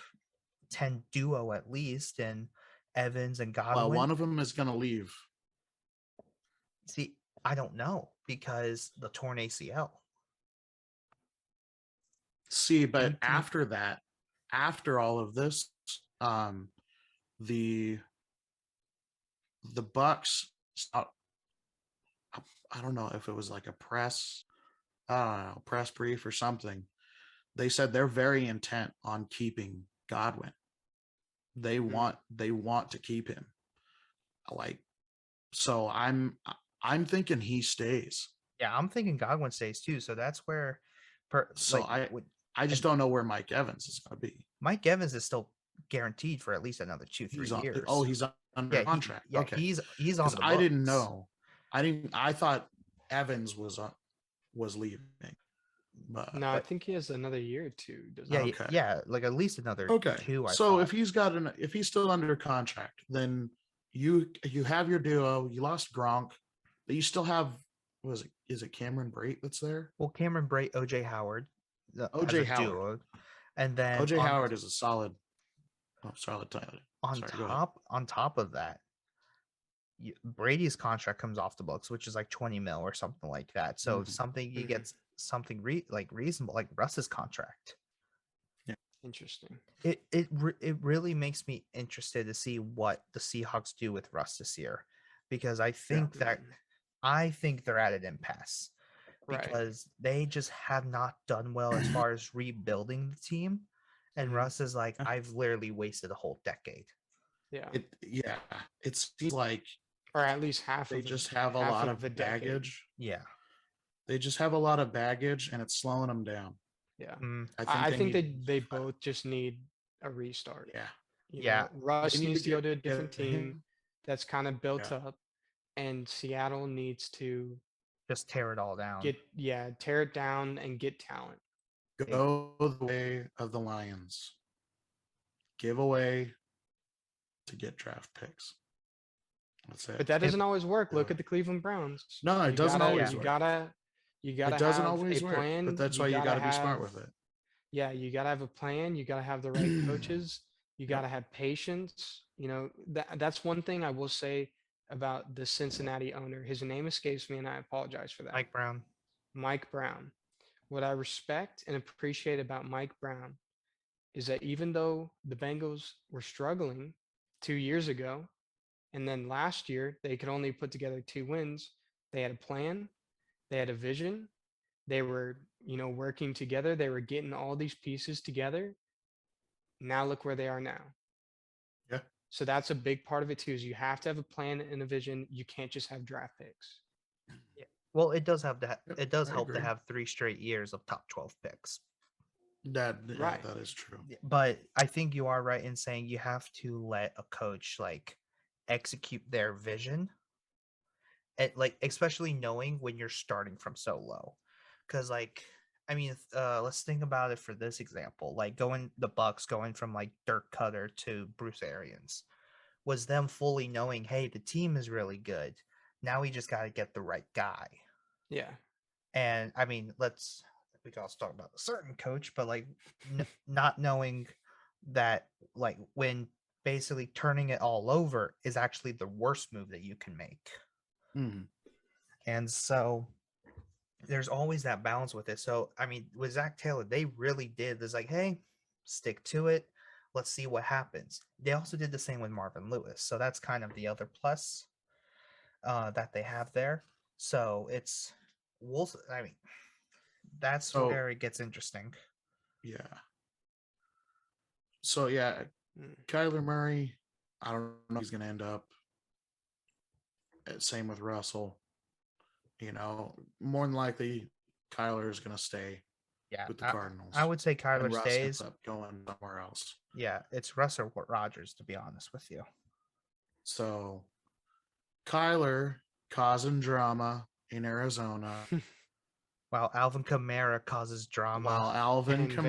10 duo at least, and Evans and Godwin. Well, one of them is going to leave. See, I don't know because the torn ACL. See, but Anything- after that, after all of this, the Bucks, I don't know if it was like a press, press brief or something. They said they're very intent on keeping Godwin. They want to keep him. Like, so I'm thinking he stays. Yeah, I'm thinking Godwin stays too. So that's where, So I just don't know where Mike Evans is going to be. Mike Evans is still guaranteed for at least another 2-3 years. He's under contract. Okay, he's on the I didn't books. know. I thought Evans was leaving. But No, I think he has another year or two. Doesn't Yeah, he? Okay. yeah, like at least another okay. 2. So if he's still under contract, then you have your duo. You lost Gronk, but you still have, is it Cameron Brate that's there? well, Cameron Bray, OJ Howard, O.J. as a Howard. duo, and then OJ Howard is a solid talent. on Sorry, go ahead. top of that, Brady's contract comes off the books, which is like 20 mil or something like that. So Mhm. something he Mhm. gets something reasonable, like Russ's contract. Interesting. It really makes me interested to see what the Seahawks do with Russ this year, because I think they're at an impasse Right. because they just have not done well as far as rebuilding the team. And Mhm. Russ is like, Yeah. I've literally wasted a whole decade. Yeah. It seems like Or at least half they of just have a half lot of of a decade. baggage. Yeah. They just have a lot of baggage, and it's slowing them down. Yeah. Mm, I think need- they both just need a restart. Yeah. You Yeah. know, Russ They need needs to to go get- to a different get team him- that's kind of built Yeah. up, and Seattle needs to just tear it all down. tear it down and get talent. Go the way of the Lions. Give away to get draft picks. That's it. But that doesn't always work. Look Yeah. at the Cleveland Browns. No, it You doesn't gotta- always You work. gotta It doesn't have always a work, plan. but that's why you got to be smart have- with it. Yeah, you got to have a plan. You got to have the right coaches. You got to have patience. You know, that's one thing I will say about the Cincinnati owner. His name escapes me, and I apologize for that. Mike Brown. Mike Brown. What I respect and appreciate about Mike Brown is that even though the Bengals were struggling 2 years ago, and then last year they could only put together 2 wins, they had a plan, they had a vision, they were, working together, they were getting all these pieces together. Now look where they are now. Yeah. So that's a big part of it too, is you have to have a plan and a vision. You can't just have draft picks. Well, it does have to. Yep, It does I help to agree. have 3 straight years of top 12 picks. Right. that is true. But I think you are right in saying you have to let a coach like execute their vision, like especially knowing when you're starting from so low. Because like I mean, let's think about it for this example. Like the Bucks going from like Dirk Cutter to Bruce Arians was them fully knowing, hey, the team is really good. Now we just got to get the right guy. Yeah. And I mean, we can also talk about a certain coach, but like not knowing that, like when basically turning it all over is actually the worst move that you can make. Mhm. And so there's always that balance with it. So I mean, with Zach Taylor, they really did. It's like, hey, stick to it. Let's see what happens. They also did the same with Marvin Lewis. So that's kind of the other plus that they have there. So it's I mean, that's So where it gets interesting. yeah. So yeah, Mm. Kyler Murray, I don't know if he's going to end up. Same with Russell. You know, more than likely, Kyler is going to stay Yeah, with the I Cardinals, would say and Kyler Russ ends stays. up going somewhere else. Yeah, it's Russ or Rogers, to be honest with you. So Kyler causing drama in Arizona, While Alvin Kamara causes drama. while Alvin In Kamara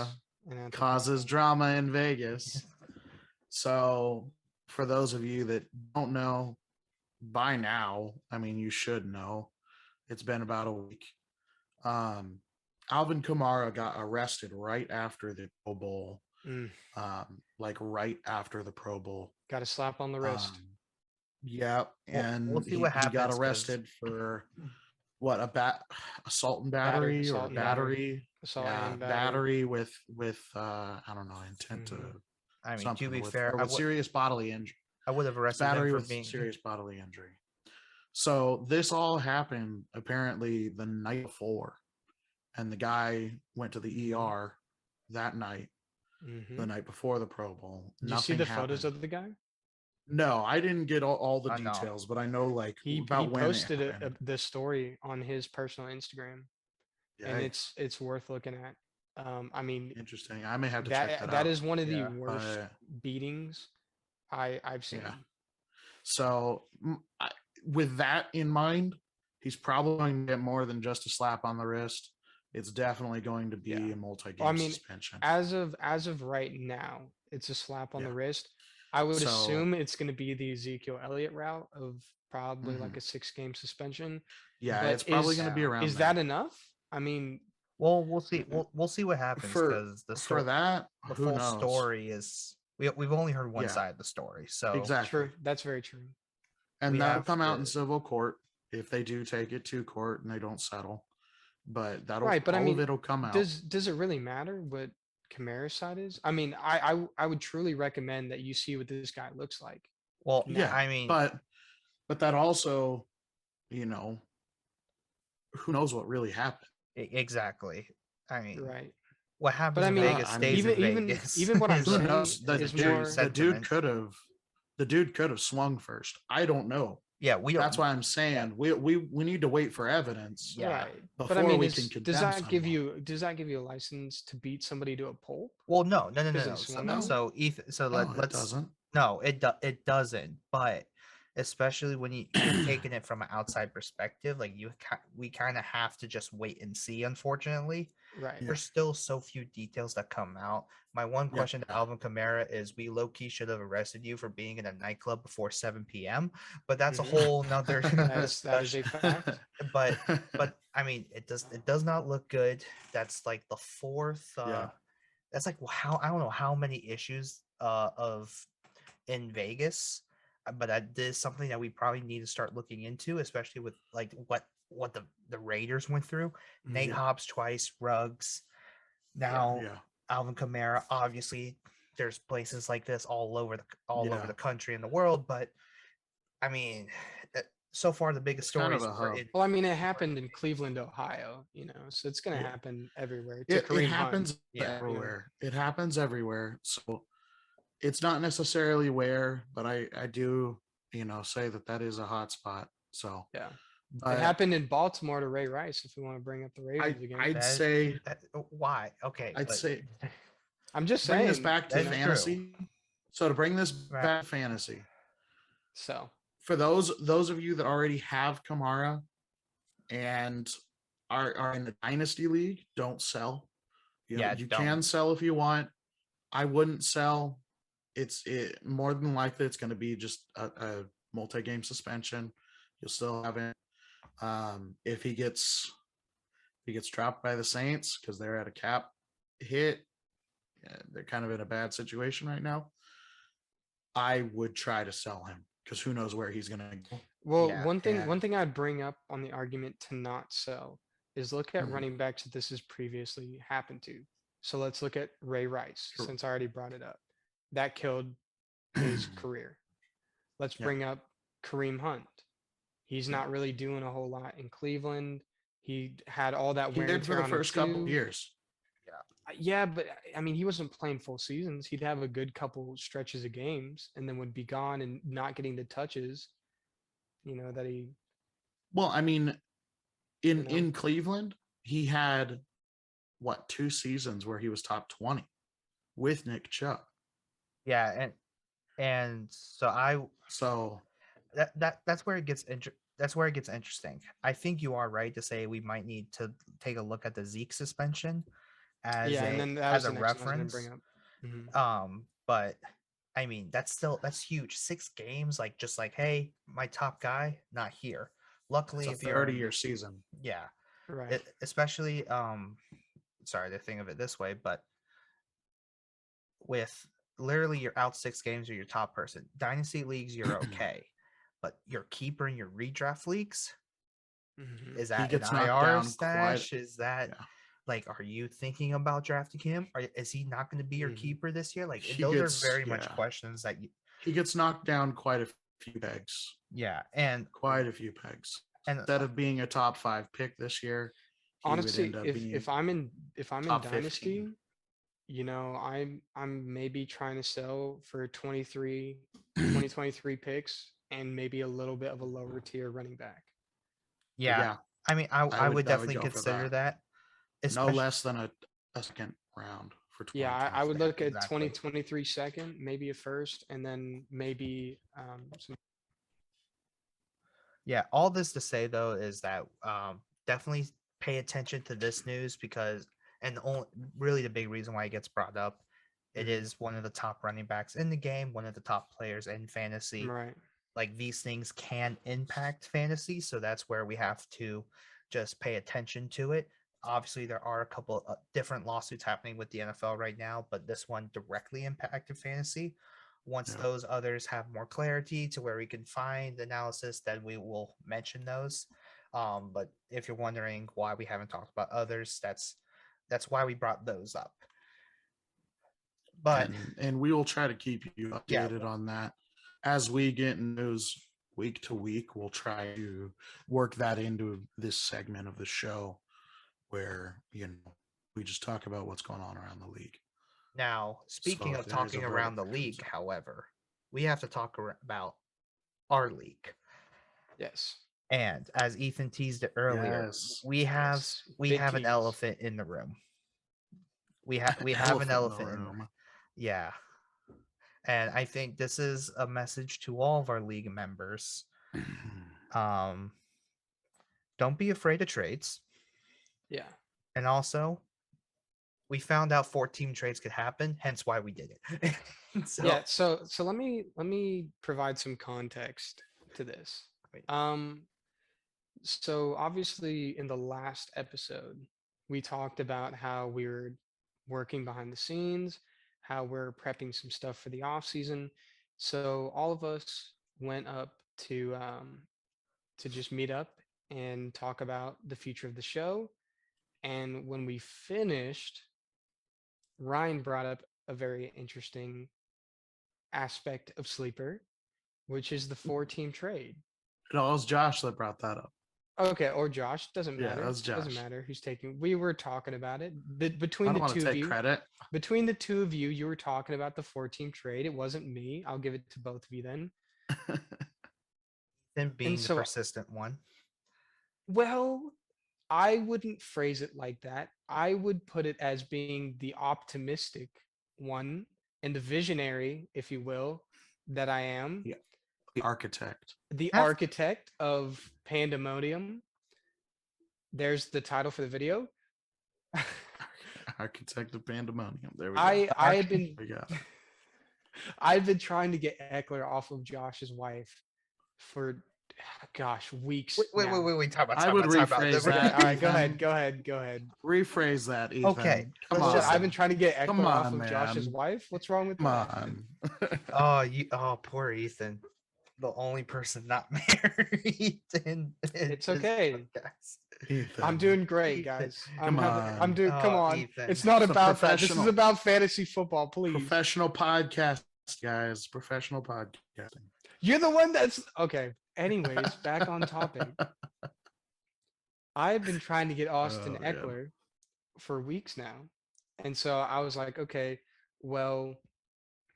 Vegas. And at the causes Cardinals. drama in Vegas. So for those of you that don't know by now, I mean, you should know. It's been about a week. Alvin Kamara got arrested right after the Pro Bowl, Mm. like right after the Pro Bowl. Got a slap on the wrist. Yeah, We'll and see what he got happens, 'cause- arrested for what, assault and Battery, battery, or assault and battery. battery. Assault Yeah, and battery. battery with I don't know, intent Mhm. to I mean, to something be with, fair, or with serious bodily injury. I would have It's arrested him battery for with being serious bodily injury. So this all happened apparently the night before, and the guy went to the ER that night, Mm-hmm. the night before the Pro Bowl. Did you see Nothing the happened. photos of the guy? No, I didn't get all the I know. details, but I know like He about when it posted happened. the story on his personal Instagram, and Yeah, it's worth looking at. I mean, interesting. I may have to check that that that out. is one of the Yeah. worst But beatings I've seen. yeah, so with that in mind, he's probably going to get more than just a slap on the wrist. It's definitely going to be Yeah. a multi-game Well, I mean, suspension. as of right now, it's a slap on the Yeah. wrist. I would So- assume it's going to be the Ezekiel Elliott route of probably like Mhm. a 6-game suspension. Yeah, But it's probably going to be around is there. that enough? I mean, Well, we'll see. We'll see what happens, because for that, the who full knows? story is we've only heard one Yeah. side of the story. So Exactly. true. That's very true. And we that'll have come out in to- civil court if they do take it to court and they don't settle. But that'll Right, but I all mean, of it'll come out. does it really matter what Kamara's side is? I mean, I would truly recommend that you see what this guy looks like. well, Yeah, I mean, but that also, you know, who knows what really happened? exactly. I mean, Right. what happens But I in mean, Vegas I stays mean, in Vegas. even what I'm is Who saying knows? is true more The dude sentiment. could have swung first. I don't know. Yeah, we don't. That's why I'm saying we need to wait for evidence. Yeah. right. But before I mean, we can does condemn that give someone. you a license to beat somebody to a pulp? Well, no. Because they So, swung on you? so Ethan, so No, it let's. doesn't. No, it doesn't. But especially when you're taking it from an outside perspective, like we kind of have to just wait and see. Unfortunately, Right. Yeah. there's still so few details that come out. My one Yeah. question to Alvin Kamara is: we low key should have arrested you for being in a nightclub before 7 p.m. But that's a Mhm. whole nother That is a discussion. fact. But I mean, it does not look good. That's like the fourth. Yeah. That's like how I don't know how many issues of in Vegas, but that is something that we probably need to start looking into, especially with like what the Raiders went through. Nate Yeah. Hobbs twice, Ruggs. Now Yeah. Alvin Kamara. Obviously, there's places like this all over Yeah. the country and the world, but I mean, so far the biggest It's kind of stories a were hub. in. Well, I mean, it happened in Cleveland, Ohio, so it's going to Yeah. happen everywhere. To It Kareem Hunt. happens Yeah. everywhere. It happens everywhere. So it's not necessarily where, but I do, say that is a hot spot. So Yeah. But happened in Baltimore to Ray Rice. If we want to bring up the Ravens again, I'd That- say why? Okay, I'd but say I'm just bring this saying. back to That's true. fantasy. So to bring this Right. back to fantasy, So for those of you that already have Kamara and are in the dynasty league, don't sell. You know, Yeah, you don't. can sell if you want. I wouldn't sell. It more than likely it's going to be just a multi-game suspension. You'll still have it. If he gets dropped by the Saints because they're at a cap hit, they're kind of in a bad situation right now. I would try to sell him because who knows where he's going to go. well, Yeah, one yeah. thing I'd bring up on the argument to not sell is look at Mhm. running backs that this has previously happened to. So let's look at Ray Rice, Sure. since I already brought it up. That killed his career. Let's Yeah. bring up Kareem Hunt. He's not really doing a whole lot in Cleveland. He had all that He wear and did for tear the on him first couple of too. years. Yeah, but I mean, he wasn't playing full seasons. He'd have a good couple stretches of games and then would be gone and not getting the touches, that he, Well, I mean, you know. in Cleveland, he had what 2 seasons where he was top 20 with Nick Chubb. yeah, and so So that's where it gets that's where it gets interesting. I think you are right to say we might need to take a look at the Zeke suspension as Yeah, and then that as was a the next one I was going to reference. bring up. But I mean that's huge. 6 games, like just like, hey, my top guy not here. Luckily, it's a if you're 30-year season. yeah, Right. especially sorry to think of it this way, but with literally you're out 6 games or your top person. Dynasty leagues, you're okay. But your keeper in your redraft leagues, Mhm. is He that gets an knocked IR down stash? quite. Is that Yeah. like, are you thinking about drafting him? Or is he not going to be your Mhm. keeper this year? Like, He those gets are very much yeah. questions that you, He gets knocked down quite a few pegs. yeah. And Quite a few pegs. and Instead of being a top 5 pick this year, he would Honestly, end up if being I'm in top Dynasty, 15. I'm maybe trying to sell for 2023 picks and maybe a little bit of a lower tier running back. yeah, Yeah, I mean, I would definitely go for consider that. that. No Especially, less than a second round for Yeah, 2023. I would look at exactly. 2023 second, maybe a first, and then maybe some. Yeah, all this to say though is that definitely pay attention to this news because, and really the big reason why it gets brought up, it Mhm. is one of the top running backs in the game, one of the top players in fantasy. Right. Like, these things can impact fantasy, so that's where we have to just pay attention to it. Obviously, there are a couple of different lawsuits happening with the NFL right now, but this one directly impacted fantasy. Once Yeah. those others have more clarity to where we can find analysis, then we will mention those. But if you're wondering why we haven't talked about others, that's why we brought those up. But and we will try to keep you Yeah. updated on that as we get news week to week. We'll try to work that into this segment of the show where we just talk about what's going on around the league. now, speaking So of if there is a talking around the verdict that comes league, out. however, we have to talk about our league. Yes. And as Ethan teased it earlier, Yes. we have Yes. we Big have an tease. elephant in the room. We have an elephant in the room. Yeah. And I think this is a message to all of our league members. Don't be afraid of trades. Yeah. And also, we found out 14 trades could happen, hence why we did it. So, Yeah. So let me provide some context to this. Wait. So obviously in the last episode, we talked about how we were working behind the scenes, how we're prepping some stuff for the off season. So all of us went up to just meet up and talk about the future of the show. And when we finished, Ryan brought up a very interesting aspect of Sleeper, which is the 4-team trade. No, it was Josh that brought that up. Okay, or Josh, doesn't Yeah, matter. that was Doesn't Josh. matter who's taking. We were talking about it. I Between don't the want to two of take you, credit. between the two of you, you were talking about the 4-team trade. It wasn't me. I'll give it to both of you then. Ethan being the so- persistent one. Well, I wouldn't phrase it like that. I would put it as being the optimistic one and the visionary, if you will, that I am, Yeah. The architect. the Have architect of Pandemonium. There's the title for the video. Architect of Pandemonium. There we go. I have been We got it. I've been trying to get Eckler off of Josh's wife for gosh, weeks now. wait. Time out. I Time would out. Time out. rephrase Okay, that. all right, go Ethan. ahead, go ahead, go ahead. Rephrase that, Ethan. Okay, Come let's on. just- I've been trying to get Come Eckler off on, of Josh's man. wife. What's wrong with Come that? on. Oh, poor Ethan, the only person not married in It's this okay. podcast. Ethan. I'm doing great, Ethan, guys. come I'm on. doing. Come Oh, on. Ethan. It's not It's a about that. This is professional- about fantasy football. Please. Professional podcast, guys. Professional podcasting. You're the one that's okay. Anyways, back on topic. I've been trying to get Austin Oh, yeah. Eckler for weeks now. And so I was like, okay, well,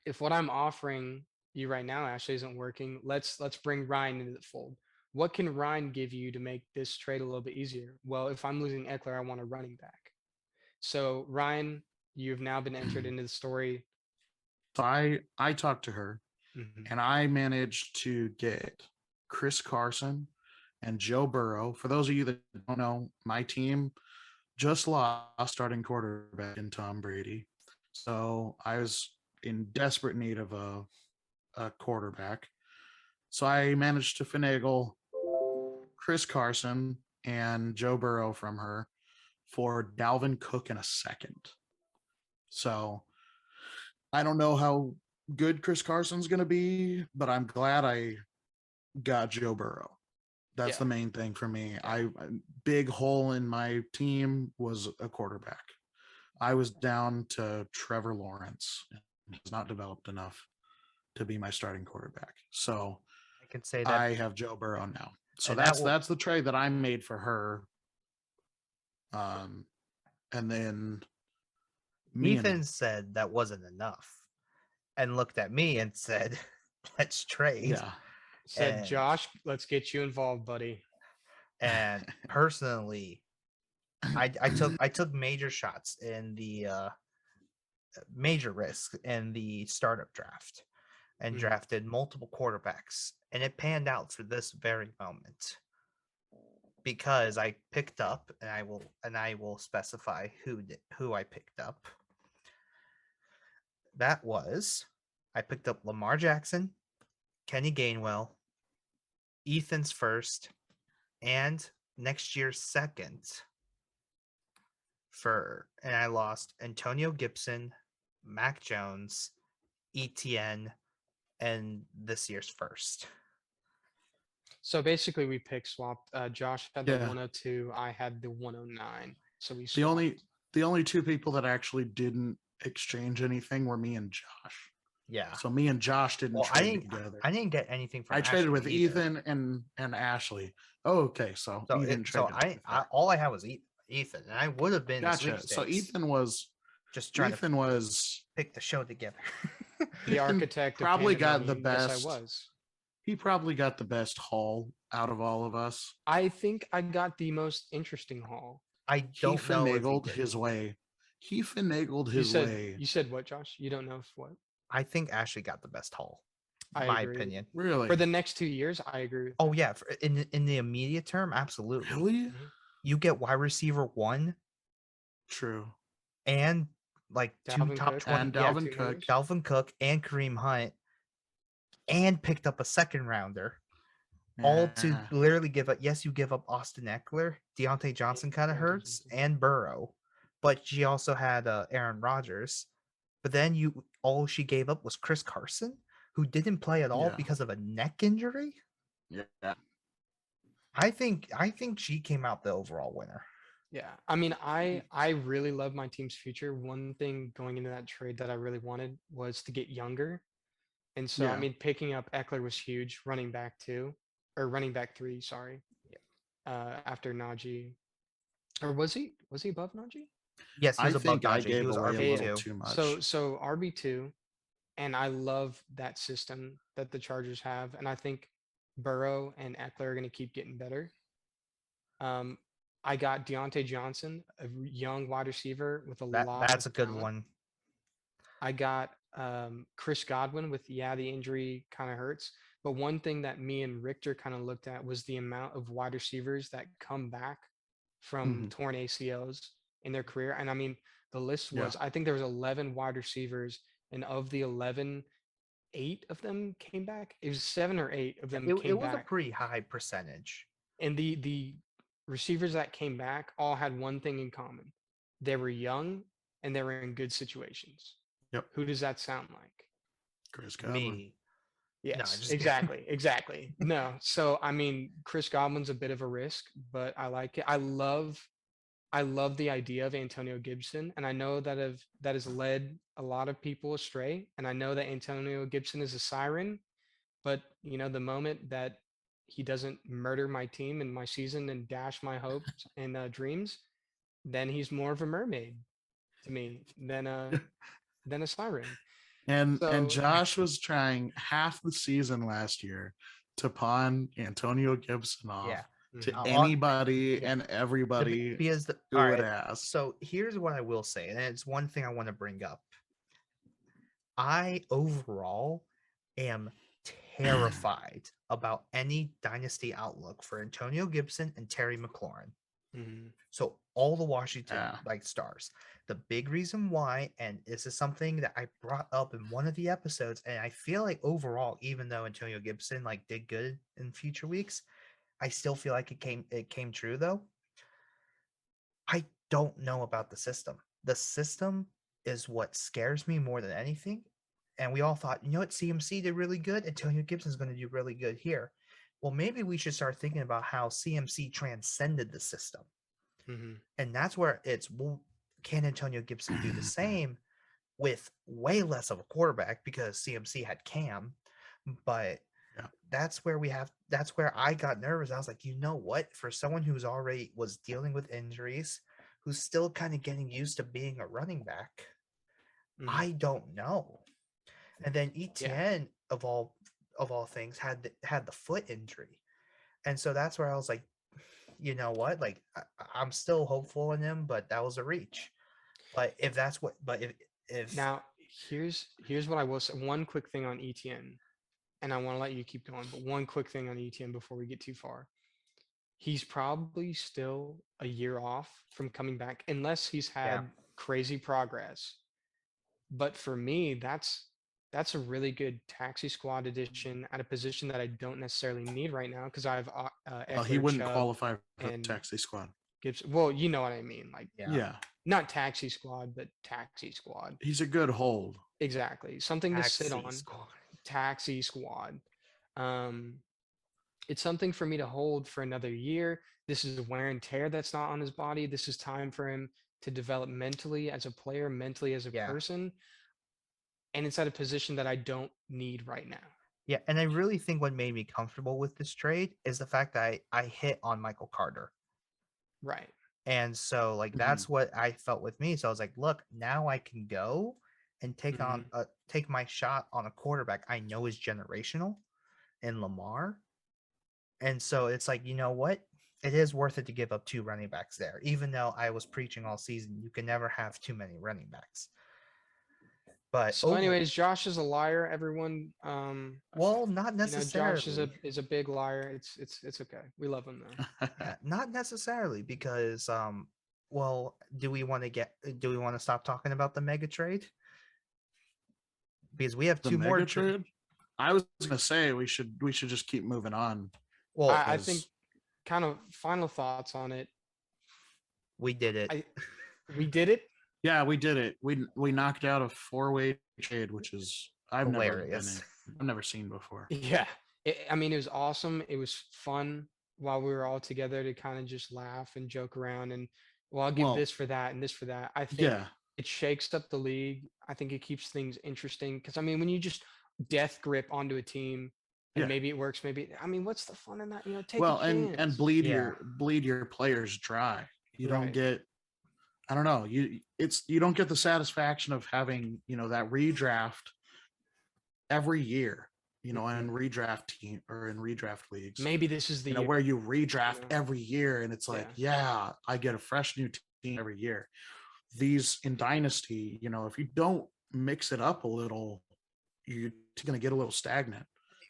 if what I'm offering you right now, Ashley, isn't working, let's bring Ryan into the fold. What can Ryan give you to make this trade a little bit easier? Well, if I'm losing Eckler, I want a running back. So Ryan, you've now been entered into the story. So I talked to her Mhm. and I managed to get Chris Carson and Joe Burrow. For those of you that don't know, my team just lost starting quarterback in Tom Brady. So I was in desperate need of a quarterback. So I managed to finagle Chris Carson and Joe Burrow from her for Dalvin Cook in a second. So I don't know how good Chris Carson's going to be, but I'm glad I got Joe Burrow. That's Yeah. the main thing for me. I big hole in my team was a quarterback. I was down to Trevor Lawrence. He's not developed enough to be my starting quarterback. So I can say that. I have Joe Burrow now. So And that that's will- that's the trade that I made for her. And then me and Ethan said that wasn't enough, and looked at me and said, "Let's trade." yeah. Said, And- Josh, let's get you involved, buddy. And personally, I took major shots in the major risk in the startup draft, and Mhm. drafted multiple quarterbacks, and it panned out for this very moment because I picked up, and I will specify who I picked up. That was, I picked up Lamar Jackson, Kenny Gainwell, Ethan's first, and next year's second. And I lost Antonio Gibson, Mac Jones, ETN, and this year's first. So basically, we pick swapped. Josh had the Yeah. 102. I had the 109. So we The only swapped. the only two people that actually didn't exchange anything were me and Josh. Yeah. So me and Josh didn't Well, I trade didn't. together. I didn't get anything from. I traded Ashley with either. Ethan and Ashley. Oh, okay. So, So, you didn't so trade. with I her. all I had was Ethan, and I would have been a Gotcha. So sweepstakes, Ethan was just trying to Ethan was pick the show together. The Ethan architect of probably got the Pandemonium. best. Yes, I was. He probably got the best haul out of all of us. I think I got the most interesting haul. I He don't know if he finagled did. his way. He finagled You his said way. you said what, Josh? You don't know if what? I think Ashley got the best haul. I My agree. opinion. Really? For the next 2 years, I agree. With Oh yeah, in the immediate term, absolutely. Really? You get wide receiver 1 True. and like two Dalvin top Cook 20, And yeah, Dalvin two Cook. years. Dalvin Cook and Kareem Hunt, and picked up a second rounder. All to Yeah. literally give up. Yes, you give up Austin Eckler, Deontay Johnson kind of Deontay hurts, Johnson. and Burrow, but she also had Aaron Rodgers. But then all she gave up was Chris Carson, who didn't play at all Yeah. because of a neck injury. Yeah. I think she came out the overall winner. Yeah, I mean, I really love my team's future. One thing going into that trade that I really wanted was to get younger, and so I Yeah. mean, picking up Eckler was huge. Running back 2, or running back 3, sorry. After Najee, or was he above Najee? Yes, he I was above think I Najee. He gave was away a RB2. little too much. So RB2, and I love that system that the Chargers have, and I think Burrow and Eckler are going to keep getting better. I got Deontay Johnson, a young wide receiver with a lot That's of a good talent. one. I got Chris Godwin with, the injury kind of hurts. But one thing that me and Richter kind of looked at was the amount of wide receivers that come back from Mhm. torn ACLs in their career. And I mean, the list Yeah. was, I think there was 11 wide receivers, and of the 11, 8 of them came back. It was 7 or 8 of them It came was a back. pretty high percentage. And the receivers that came back all had one thing in common. They were young and they were in good situations. Yep. Who does that sound like? Chris Godwin. Me. Yes, just- exactly. No, so I mean, Chris Godwin's a bit of a risk, but I like it. I love the idea of Antonio Gibson, and I know that has led a lot of people astray. And I know that Antonio Gibson is a siren, but the moment that he doesn't murder my team and my season and dash my hopes and dreams, then he's more of a mermaid to me than a siren. And So Josh was trying half the season last year to pawn Antonio Gibson off Yeah. to Mhm. anybody Yeah. and everybody Because who all would right, ask. so here's what I will say, and it's one thing I want to bring up. I overall am terrified about any dynasty outlook for Antonio Gibson and Terry McLaurin. Mhm. So all the Washington Yeah. stars. The big reason why, and this is something that I brought up in one of the episodes, and I feel like overall, even though Antonio Gibson did good in future weeks, I still feel like it came true though. I don't know about the system. The system is what scares me more than anything. And we all thought, what, CMC did really good. Antonio Gibson's going to do really good here. Well, maybe we should start thinking about how CMC transcended the system. Mhm. And that's where it's, well, can Antonio Gibson do the same with way less of a quarterback, because CMC had Cam? But Yeah. that's where I got nervous. I was like, what? For someone who's already was dealing with injuries, who's still kind of getting used to being a running back, Mhm. I don't know. And then ETN of all things had the foot injury. And so that's where I was like, you know what? I'm still hopeful in him, but that was a reach. But if that's what, but if Now, here's what I will say. One quick thing on ETN, and I want to let you keep going, but one quick thing on ETN before we get too far. He's probably still a year off from coming back, unless he's had crazy progress. But for me, that's a really good taxi squad addition at a position that I don't necessarily need right now, because I have Well, he Eckler, wouldn't Chubb, qualify for and taxi squad. Gibson. Well, you know what I mean. Like, Yeah. not taxi squad, but taxi squad. He's a good hold. Exactly. Something to sit taxi on. squad. Taxi squad. It's something for me to hold for another year. This is wear and tear that's not on his body. This is time for him to develop mentally as a player, mentally as a person. And it's at a position that I don't need right now. Yeah, and I really think what made me comfortable with this trade is the fact that I hit on Michael Carter. Right. And so that's what I felt with me. So I was like, look, now I can go and take my shot on a quarterback I know is generational in Lamar. And so it's like, you know what? It is worth it to give up 2 running backs there, even though I was preaching all season, you can never have too many running backs. But so anyways, Josh is a liar, everyone. Well, not necessarily. Josh is a big liar. It's okay. We love him though. Not necessarily, because well, do we want to stop talking about the mega trade? Because we have The 2 more mega trade. I was gonna say we should just keep moving on. Well, I think kind of final thoughts on it. We did it. We did it. Yeah, we did it. We knocked out a 4-way trade, which is I've hilarious. never seen before. Yeah. I mean, it was awesome. It was fun while we were all together to kind of just laugh and joke around. And I'll give this for that and this for that. I think it shakes up the league. I think it keeps things interesting, because I mean, when you just death grip onto a team and maybe it works, what's the fun in that? Take a chance. and bleed your players dry. You don't get, I don't know, you don't get the satisfaction of having that redraft every year. you know, in redraft team or in redraft leagues, Maybe this is the you know, year. where you redraft know? every year, and it's like, yeah, I get a fresh new team every year. These in Dynasty, you know, if you don't mix it up a little, you're going to get a little stagnant,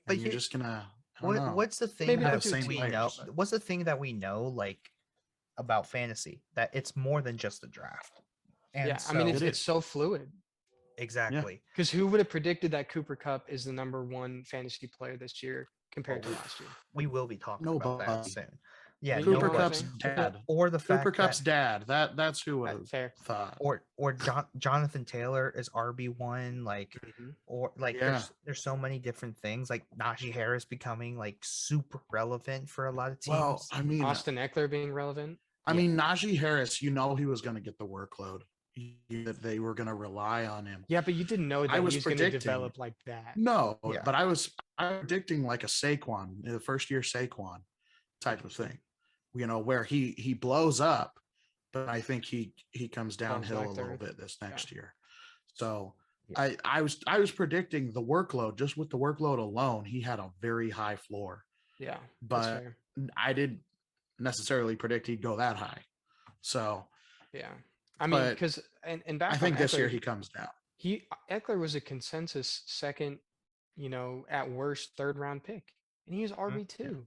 But and you're here, just gonna, I don't know, what's the thing Maybe have they'll the do a that same we team. know? players. What's the thing that we know, like about fantasy, that it's more than just a draft? And Yeah, I mean, so It it's is. so fluid. exactly, Because who would have predicted that Cooper Cup is the #1 fantasy player this year compared to well, last year? we will be talking about that Nobody. soon. Yeah, You know Cooper what I'm Cup's saying? dad. or the Cooper fact that Cup's dad. That's who would have Fair. thought. or Jonathan Taylor is RB1, like, Mhm. or like Yeah. there's so many different things, like Najee Harris becoming like super relevant for a lot of Well, teams. I mean, Austin Eckler being relevant. Najee Harris, you know, he was going to get the workload. That they were going to rely on him. Yeah, but you didn't know I that he was was going to predicting. develop like that. No, Yeah. but I was predicting like a Saquon, the first year Saquon type of thing, you know, where he blows up, but I think he comes Falls downhill back a to little earth. bit this next year. So Yeah. I was predicting the workload. Just with the workload alone, he had a very high floor, Yeah, that's but fair. I didn't necessarily predict he'd go that high. So, Yeah, I mean, but because and I back on think this year Eckler, he comes down. Eckler was a consensus second, at worst third-round pick, and he was RB2.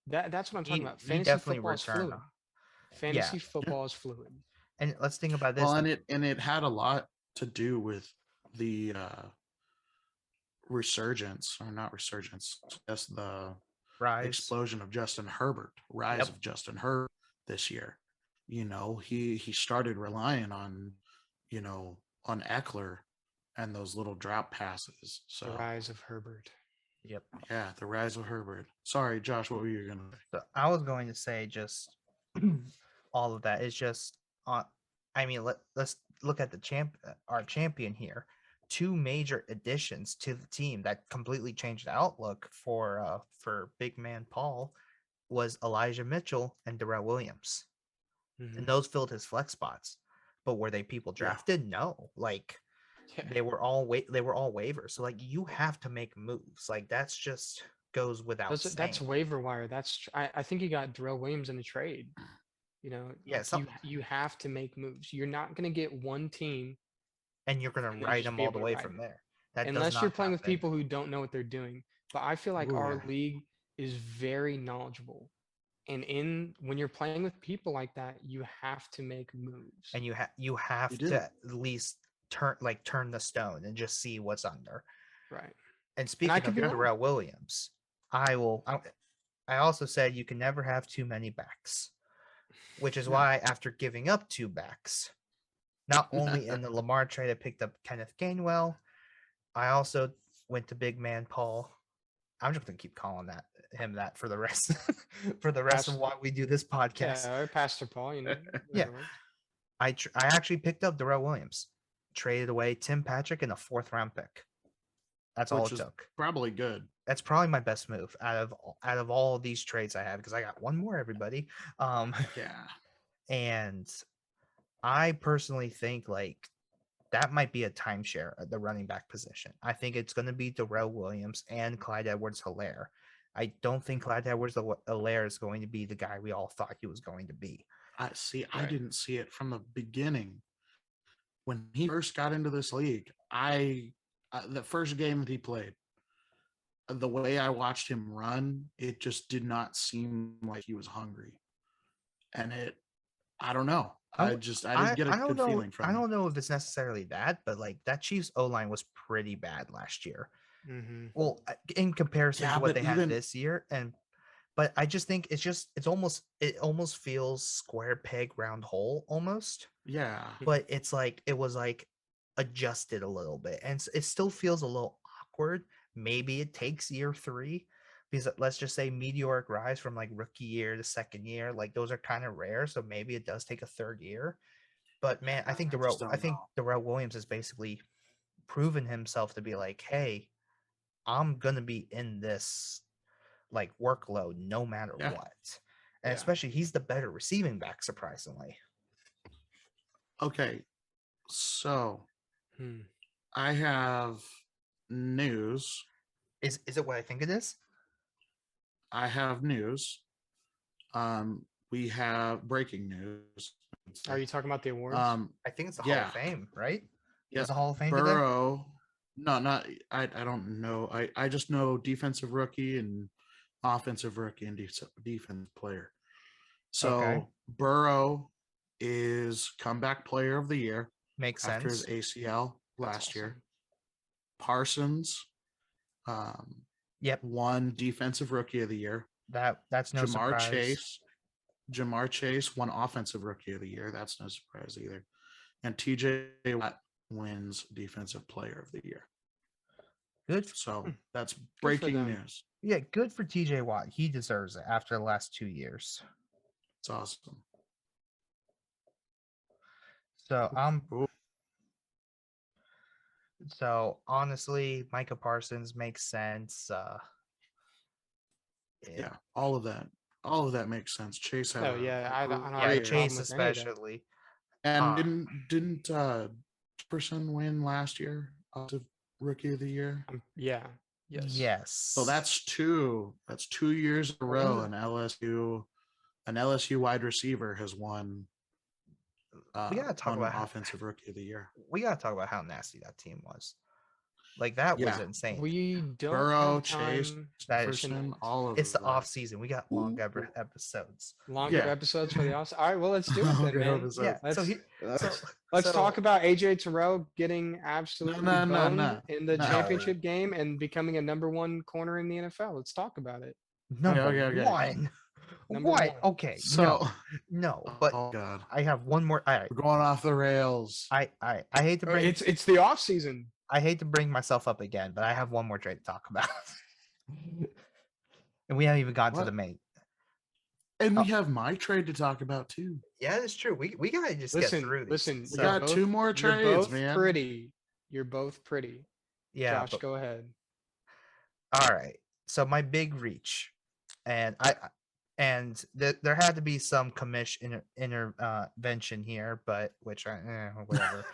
That's what I'm talking about. He Fantasy definitely football is returned. fluid. Yeah. Fantasy football is fluid. And let's think about this. Well, and it had a lot to do with the resurgence, or not resurgence, just the Rise. explosion of Justin Herbert, rise Yep. of Justin Herbert this year. You know, he started relying on, you know, on Eckler and those little drop passes. So The rise of Herbert. Yep. yeah, the rise of Herbert. Sorry, Josh, what were you gonna say? So I was going to say just all of that is just I mean, let's look at our champion here. Two major additions to the team that completely changed the outlook for big man Paul was Elijah Mitchell and Darrell Williams. And those filled his flex spots. But were they people drafted? No. Like they were all waivers. So like you have to make moves. Like that's just goes without That's saying. waiver wire. I think he got Darrell Williams in a trade. Yeah, you have to make moves. You're not going to get one team and you're gonna and then ride just them be all able the to way ride from it. there. That does Unless you're not playing with happen. people who don't know what they're doing. But I feel like Ooh, our yeah. league is very knowledgeable. And when you're playing with people like that, you have to make moves. And you have You do. to at least turn the stone and just see what's under. Right. And speaking could of be wrong. Darrell Williams, I also said you can never have too many backs, which is No. why after giving up 2 backs, not only in the Lamar trade I picked up Kenneth Gainwell, I also went to big man Paul. I'm just gonna keep calling him that for the rest of why we do this podcast. Yeah, or Pastor Paul, Yeah. I actually picked up Darrell Williams, traded away Tim Patrick in a 4th round pick. That's all it took. Probably good. That's probably my best move out of all of these trades I have, because I got one more, everybody. Yeah. And I personally think like that might be a timeshare at the running back position. I think it's going to be Darrell Williams and Clyde Edwards-Helaire. I don't think Clyde Edwards-Helaire is going to be the guy we all thought he was going to be. I didn't see it from the beginning. When he first got into this league, the first game that he played, the way I watched him run, it just did not seem like he was hungry. And I don't know. I didn't get a good feeling from him. I don't know if it's necessarily that, but like that Chiefs O-line was pretty bad last year. Well, in comparison to what they had this year, but I just think it almost feels square peg round hole almost. Yeah. But it's like it was like adjusted a little bit, and it still feels a little awkward. Maybe it takes year 3, because let's just say meteoric rise from like rookie year to second year, like those are kind of rare. So maybe it does take a 3rd year. But man, I think Darrell Williams has basically proven himself to be like, hey, I'm gonna be in this like workload no matter what. And especially he's the better receiving back, surprisingly. Okay. So I have news Is it what I think it is? I have news. We have breaking news. Are you talking about the awards? I think it's the Hall Yeah. of Fame, right? Yeah, Was the Hall of Fame today? Burrow. No, not I don't know. I just know defensive rookie and offensive rookie and defense player. So Okay. Burrow is comeback player of the year Makes after his sense. ACL That's last year. awesome. Parsons Yep. won defensive rookie of the year. That's no surprise. Jamar Chase won offensive rookie of the year. That's no surprise either. And TJ Watt wins defensive player of the year. Good. So that's for breaking them. news. Yeah, good for TJ Watt. He deserves it after the last 2 years. It's awesome. So Ooh. So honestly, Micah Parsons makes sense. Yeah, all of that makes sense. Chase had Oh yeah, I don't yeah, have a great problem Chase with any of that. especially. and didn't Jefferson win last year offensive rookie of the year? Yeah. Yes. Yes. So that's 2 years in a row an LSU wide receiver has won we gotta talk won about offensive rookie of the year. we gotta talk about how nasty that team was. Like that was Yeah. insane. We don't Burrow, have Chase, time That to is- Jefferson, connect. all of It's the that. off season. We got longer episodes. Longer Yeah. episodes for the off. All right, well let's do it then, Longer man. episodes. Yeah. Let's Let's talk about AJ Terrell getting absolutely no, boned in the no. championship game and becoming a #1 corner in the NFL. Let's talk about it. number okay. one. Number What? one. Okay. So no. But oh god. I have one more. All right. We're going off the rails. I hate to bring It's the off season. I hate to bring myself up again, but I have one more trade to talk about. And we haven't even gotten to the What? main. And we have my trade to talk about too. Yeah, that's true. We gotta just get through these. Listen, We you're got both- 2 more You're trades, both man. pretty. You're both pretty. Yeah. Josh, go ahead. All right. So my big reach, and there had to be some commish intervention here, but whatever.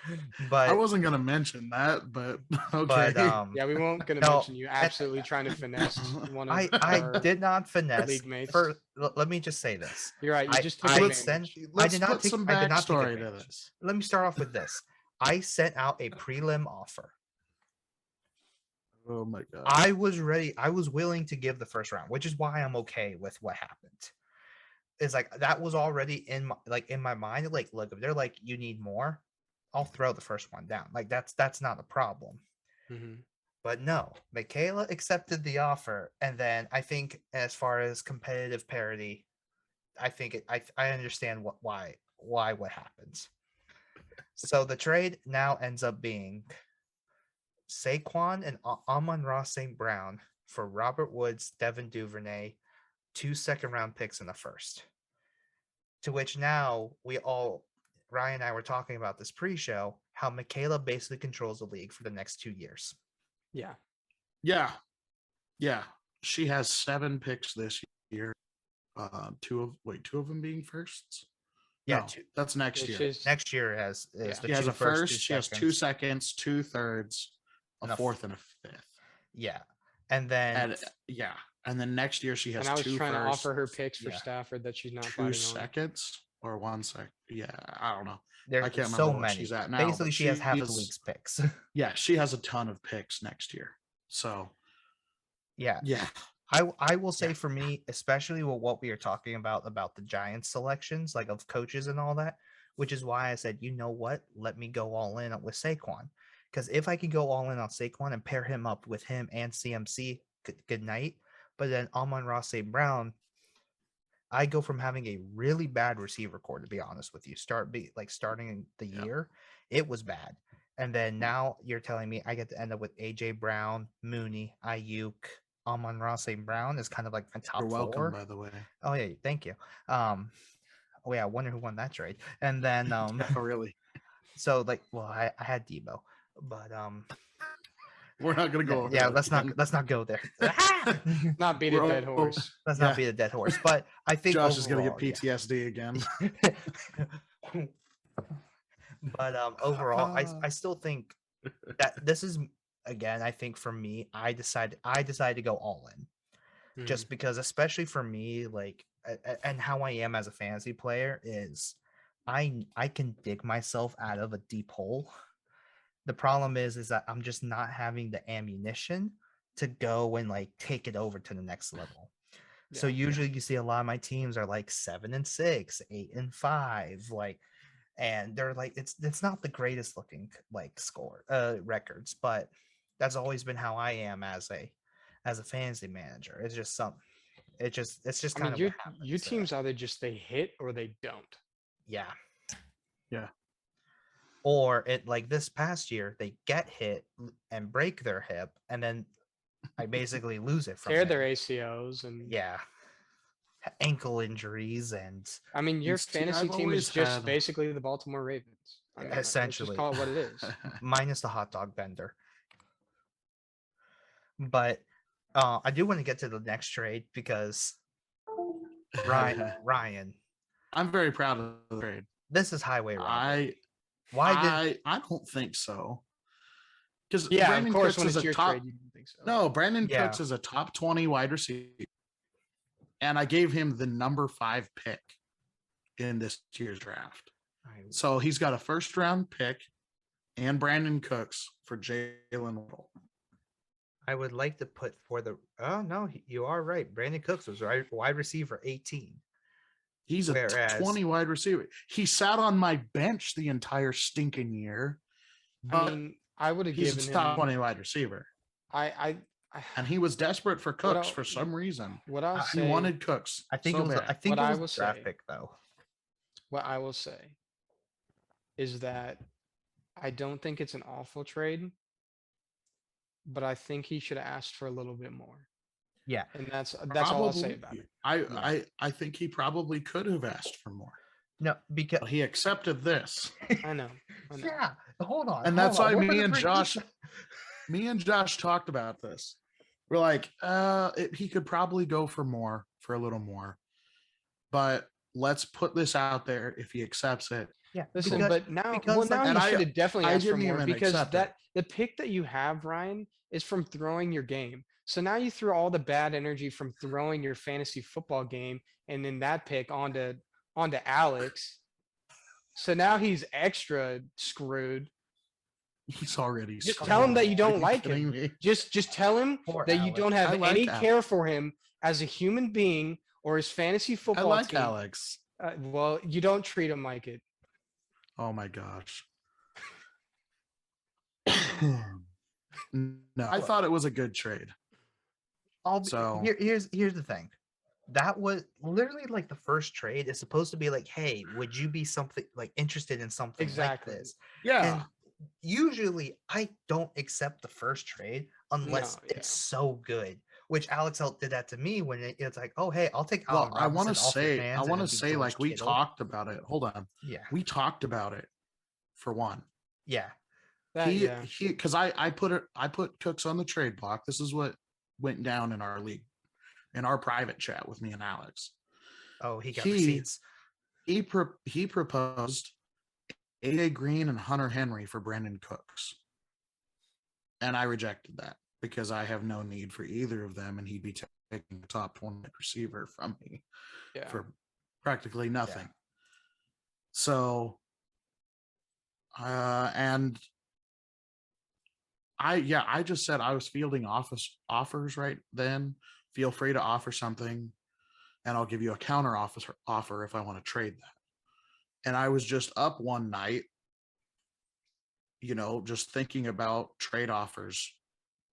But I wasn't gonna mention that, but okay. but Yeah, we won't gonna no, mention you absolutely trying to finesse one of I our did not finesse. league mates. Let me just say this. You're right. You I- just took I advantage. sent- Let's did not put take- some I did not take backstory to advantage. this. Let me start off with this. I sent out a prelim offer. Oh my god. I was ready. I was willing to give the first round, which is why I'm okay with what happened. It's like that was already in my mind. Like, look, if they're like, you need more, I'll throw the first one down. Like that's not a problem. Mhm. But no, Michaela accepted the offer, and then I think as far as competitive parity, I think I understand why what happens. So the trade now ends up being Saquon and Amon-Ra St. Brown for Robert Woods, Devin Duvernay, 2 second-round picks in the first. To which now Ryan and I were talking about this pre-show, how Michaela basically controls the league for the next 2 years. Yeah. Yeah. She has 7 picks this year. 2 of them being firsts. Yeah, No, that's next It's year. just- Next year is Yeah. the She has 2 a firsts, first, 2 she has 2 seconds. seconds, 2 thirds, And a a fourth, and a fifth. Yeah. And then And then next year she has And I was 2 trying to firsts, offer her picks for yeah. Stafford that she's not 2 biting on. seconds, or 1 sec. Yeah, I don't know. there's I can't so remember what many. she's at now. Basically, but she has half of the she's- league's picks. Yeah, she has a ton of picks next year. So Yeah. yeah, I will say Yeah. for me, especially with what we are talking about the Giants selections, like of coaches and all that, which is why I said, you know what, let me go all in with Saquon. Because if I can go all in on Saquon and pair him up with him and CMC, good night. But then Amon-Ra St. Brown, I go from having a really bad receiver core, to be honest with you. Starting the Yeah. year, it was bad. And then now you're telling me I get to end up with AJ Brown, Mooney, Ayuk, Amon-Ra St. Brown is kind of like my top you're welcome. 4. By the way, Oh yeah, thank you. Oh yeah, I wonder who won that trade. And then yeah, really, so I had Debo, but we're not gonna go. over yeah, that again. let's not go there. Not beat a We're dead all- horse. Let's not Yeah. be a dead horse. But I think Josh is gonna get overall, yeah. PTSD again. But overall, I still think that this is again, I think for me, I decided to go all in. Mhm. Just because, especially for me, like and how I am as a fantasy player is I can dig myself out of a deep hole. The problem is that I'm just not having the ammunition to go and like take it over to the next level. So Yeah. usually you see a lot of my teams are like 7-6, 8-5, like, and they're like it's not the greatest looking like score records, but that's always been how I am as a fantasy manager. It's just it's just I kind mean, of your what happens. your teams either just they hit or they don't. Yeah. Yeah. Or it like this past year, they get hit and break their hip, and then I basically lose it from Tear there. their ACOs and Yeah. Ankle injuries and I mean, your See, fantasy I've team is always just had basically the Baltimore Ravens. I mean, let's just essentially call it what it is. minus the hot dog vendor. But I do want to get to the next trade because Ryan, I'm very proud of the trade. this is highway robbery. I don't think so. Because Yeah, Brandon of course, Cooks when is it's a your top. trade, you don't think so. No, Brandon Yeah. Cooks is a top 20 wide receiver, and I gave him the number 5 pick in this year's draft. So he's got a first round pick and Brandon Cooks for Jalen Waddle. I would like to put for the. Oh no, you are right. Brandon Cooks was wide receiver 18. He's a Whereas- 20 wide receiver. He sat on my bench the entire stinking year. I mean, I would have He's given a top him. 20 wide receiver. I And he was desperate for Cooks I'll- for some reason. what I'll He say. wanted Cooks. I think so it was. bad. I think What it I was will a draft say- pick though. What I will say is that I don't think it's an awful trade, but I think he should have asked for a little bit more. Yeah, And that's all I'll say about it. I think he probably could have asked for more. no, because But he accepted this. I know. I know. yeah. Hold on, And that's hold on, why we're me gonna and bring Josh this- me and Josh talked about this. We're like, he could probably go for more, for a little more. But let's put this out there. If he accepts it, Yeah, Listen, because- but now, because, well, like- now And you I- should have definitely I asked for didn't more even because accept it. the pick that you have, Ryan, is from throwing your game. So now you threw all the bad energy from throwing your fantasy football game, and then that pick onto Alex. So now he's extra screwed. he's already Just screwed. tell him that you Are don't like him. kidding me? Just tell him Poor that you Alex. don't have I like any Alex. care for him as a human being or his fantasy I football like team. Alex. Well, you don't treat him like it. Oh my gosh. No, I thought it was a good trade. So- here's the thing. That was literally like the first trade is supposed to be like, hey, would you be something like interested in something Exactly. like this? Yeah. And usually I don't accept the first trade unless No, yeah. it's so good. Which Alex did that to me when it's like, oh hey, I'll take Well, Allen I want to Robinson off your say, hands I and want to it'd be say, George like we Kittle. talked about it. Hold on, Yeah, we talked about it. For one, yeah, Yeah. he because I put Cooks on the trade block. This is what went down in our league, in our private chat with me and Alex. oh he got He- receipts. He proposed AJ Green and Hunter Henry for Brandon Cooks, and I rejected that because I have no need for either of them, and he'd be taking a top 20 receiver from me Yeah. for practically nothing. So, and I just said I was fielding offers right then. Feel free to offer something, and I'll give you a counter offer if I want to trade that. And I was just up one night, just thinking about trade offers,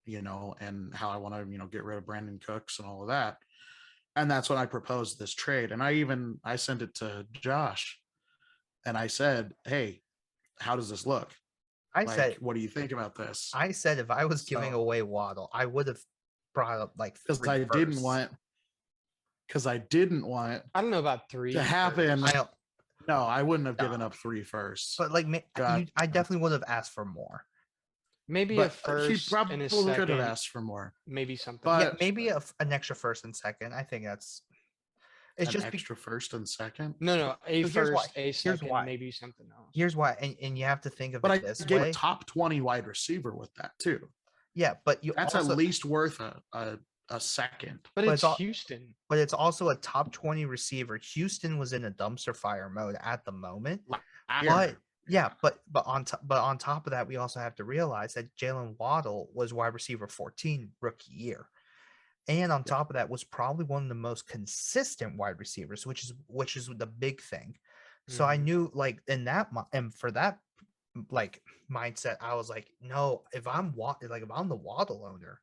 and how I want to, get rid of Brandon Cooks and all of that. And that's when I proposed this trade. And I sent it to Josh, and I said, hey, how does this look? I Like, said what do you think about this? I said if I was giving So- away Waddle, I would have brought up like Because three I didn't firsts. want I don't know about three. to happen. firsts. I don't, No, I wouldn't have No. given up 3 firsts. but like God. I definitely would have asked for more. Maybe a But first he probably and a could second. have asked for more. Maybe something. But- Yeah, maybe an extra first and second. I think it's An just extra first and second. No, a So here's why. first, a second, why. maybe something else. here's why, and you have to think of But I it this gave way. a top 20 wide receiver with that too. Yeah, but you That's also at least worth a second. But But it's it's all- Houston. but it's also a top 20 receiver. Houston was in a dumpster fire mode at the moment. But on top of that, we also have to realize that Jalen Waddle was wide receiver 14 rookie year. And on top of that was probably one of the most consistent wide receivers, which is the big thing. So I Mhm. knew like in that and for that like mindset, I was like, no, if I'm the Waddle owner,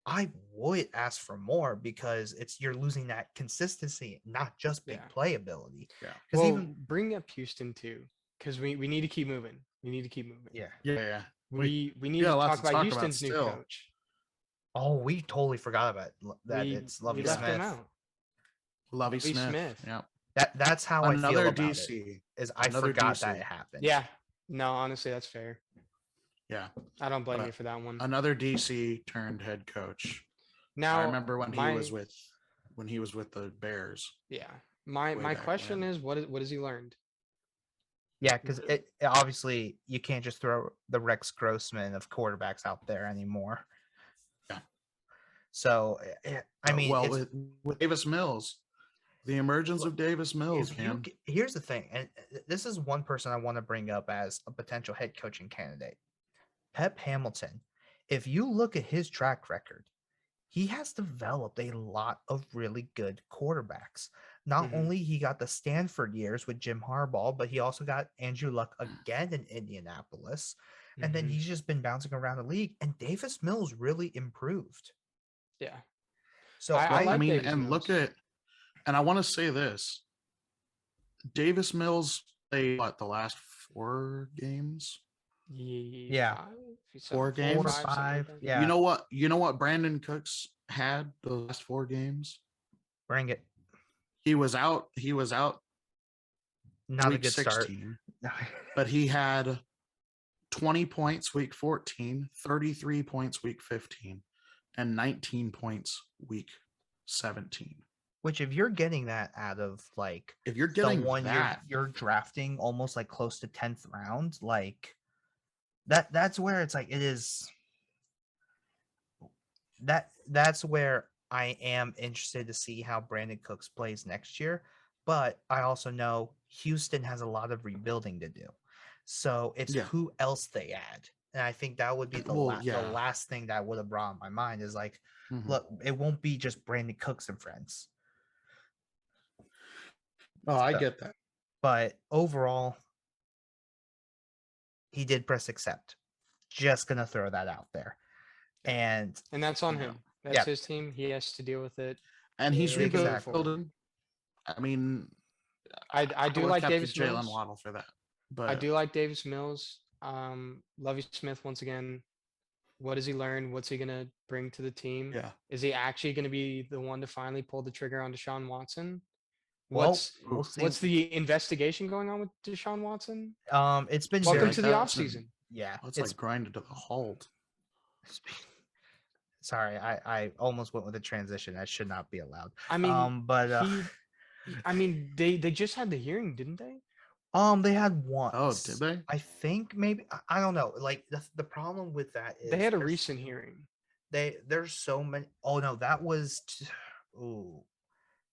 I would ask for more because you're losing that consistency, not just big Yeah. playability. Yeah. Because Well, even bring up Houston too, because we need to keep moving. We need to keep moving. yeah. Yeah. We need got to lots talk to about talk about Houston's new still. coach. Oh, we totally forgot about that. We It's Lovey left him Smith. out. Lovey Lovie Smith. Smith. Yeah. That's how I feel Another about it. DC. Is I Another forgot that DC. it happened. Yeah. No, honestly, that's fair. Yeah. I don't blame But you for that one. Another DC turned head coach. Now I remember when he was with the Bears. Yeah. way My back question when. is, what has he learned? Yeah, because it obviously you can't just throw the Rex Grossman of quarterbacks out there anymore. Yeah. So I mean, well, it's, with Davis Mills, the emergence of Davis Mills, if you here's the thing, and this is one person I want to bring up as a potential head coaching candidate, Pep Hamilton. If you look at his track record, he has developed a lot of really good quarterbacks. Not Mhm. only he got the Stanford years with Jim Harbaugh, but he also got Andrew Luck again in Indianapolis. And then Mhm. he's just been bouncing around the league. And Davis Mills really improved. Yeah. So I like I mean, Davis and look Mills. at, and I want to say this: Davis Mills played the last 4 games? Yeah. 4 4 games? or 5, something like 5. that. Yeah. You know what Brandon Cooks had the last 4 games? Bring it. He was out Not a week good start. 16, but he had 20 points week 14, 33 points week 15, and 19 points week 17. Which if you're getting that out of like If you're getting someone that, you're drafting almost like close to 10th round, like that's where it's like it is that's where I am interested to see how Brandon Cooks plays next year. But I also know Houston has a lot of rebuilding to do. So it's Yeah. who else they add. And I think that would be the last thing that would have brought in my mind is like, Mhm. look, it won't be just Brandon Cooks and friends. Oh, I So- get that. But overall, he did press accept. Just gonna throw that out there. And that's on Yeah. him. That's his team. He has to deal with it. And he's Moving Exactly. forward. rebuilding. I mean, I do would like have kept Davis Jalen Mills. Waddle for that. But I do like Davis Mills. Lovey Smith once again. What has he learned? What's he gonna bring to the team? yeah. Is he actually gonna be the one to finally pull the trigger on Deshaun Watson? well, we'll see. What's the investigation going on with Deshaun Watson? It's been Welcome very to the that's offseason. yeah. It's like grinded to the halt. Sorry, I almost went with a transition. That should not be allowed. I mean, but I mean, they just had the hearing, didn't they? they had one. Oh, did they? I think maybe I don't know. Like the problem with that is They had a there's- recent hearing. there's so many. Oh no, that was. Ooh,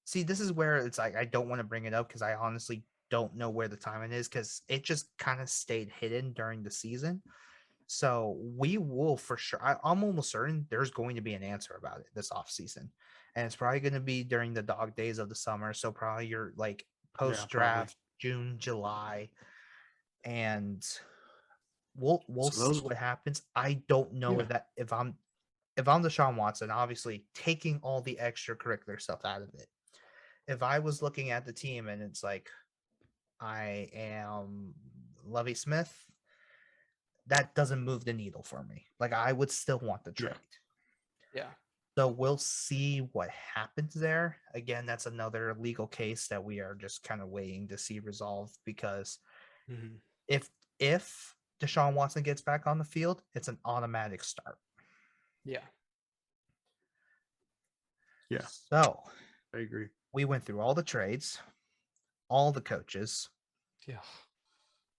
see, this is where it's like I don't want to bring it up because I honestly don't know where the timing is because it just kind of stayed hidden during the season. So we will for sure. I'm almost certain there's going to be an answer about it this off season, and it's probably going to be during the dog days of the summer. So probably your like post draft June, July, and we'll So see what happens. I don't know if I'm Deshaun Watson, obviously taking all the extracurricular stuff out of it. If I was looking at the team and it's like I am Lovey Smith, that doesn't move the needle for me. Like I would still want the trade. Yeah. So we'll see what happens there. Again, that's another legal case that we are just kind of waiting to see resolved because Mhm. if Deshaun Watson gets back on the field, it's an automatic start. Yeah. Yeah. So I agree. we went through all the trades, all the coaches. Yeah.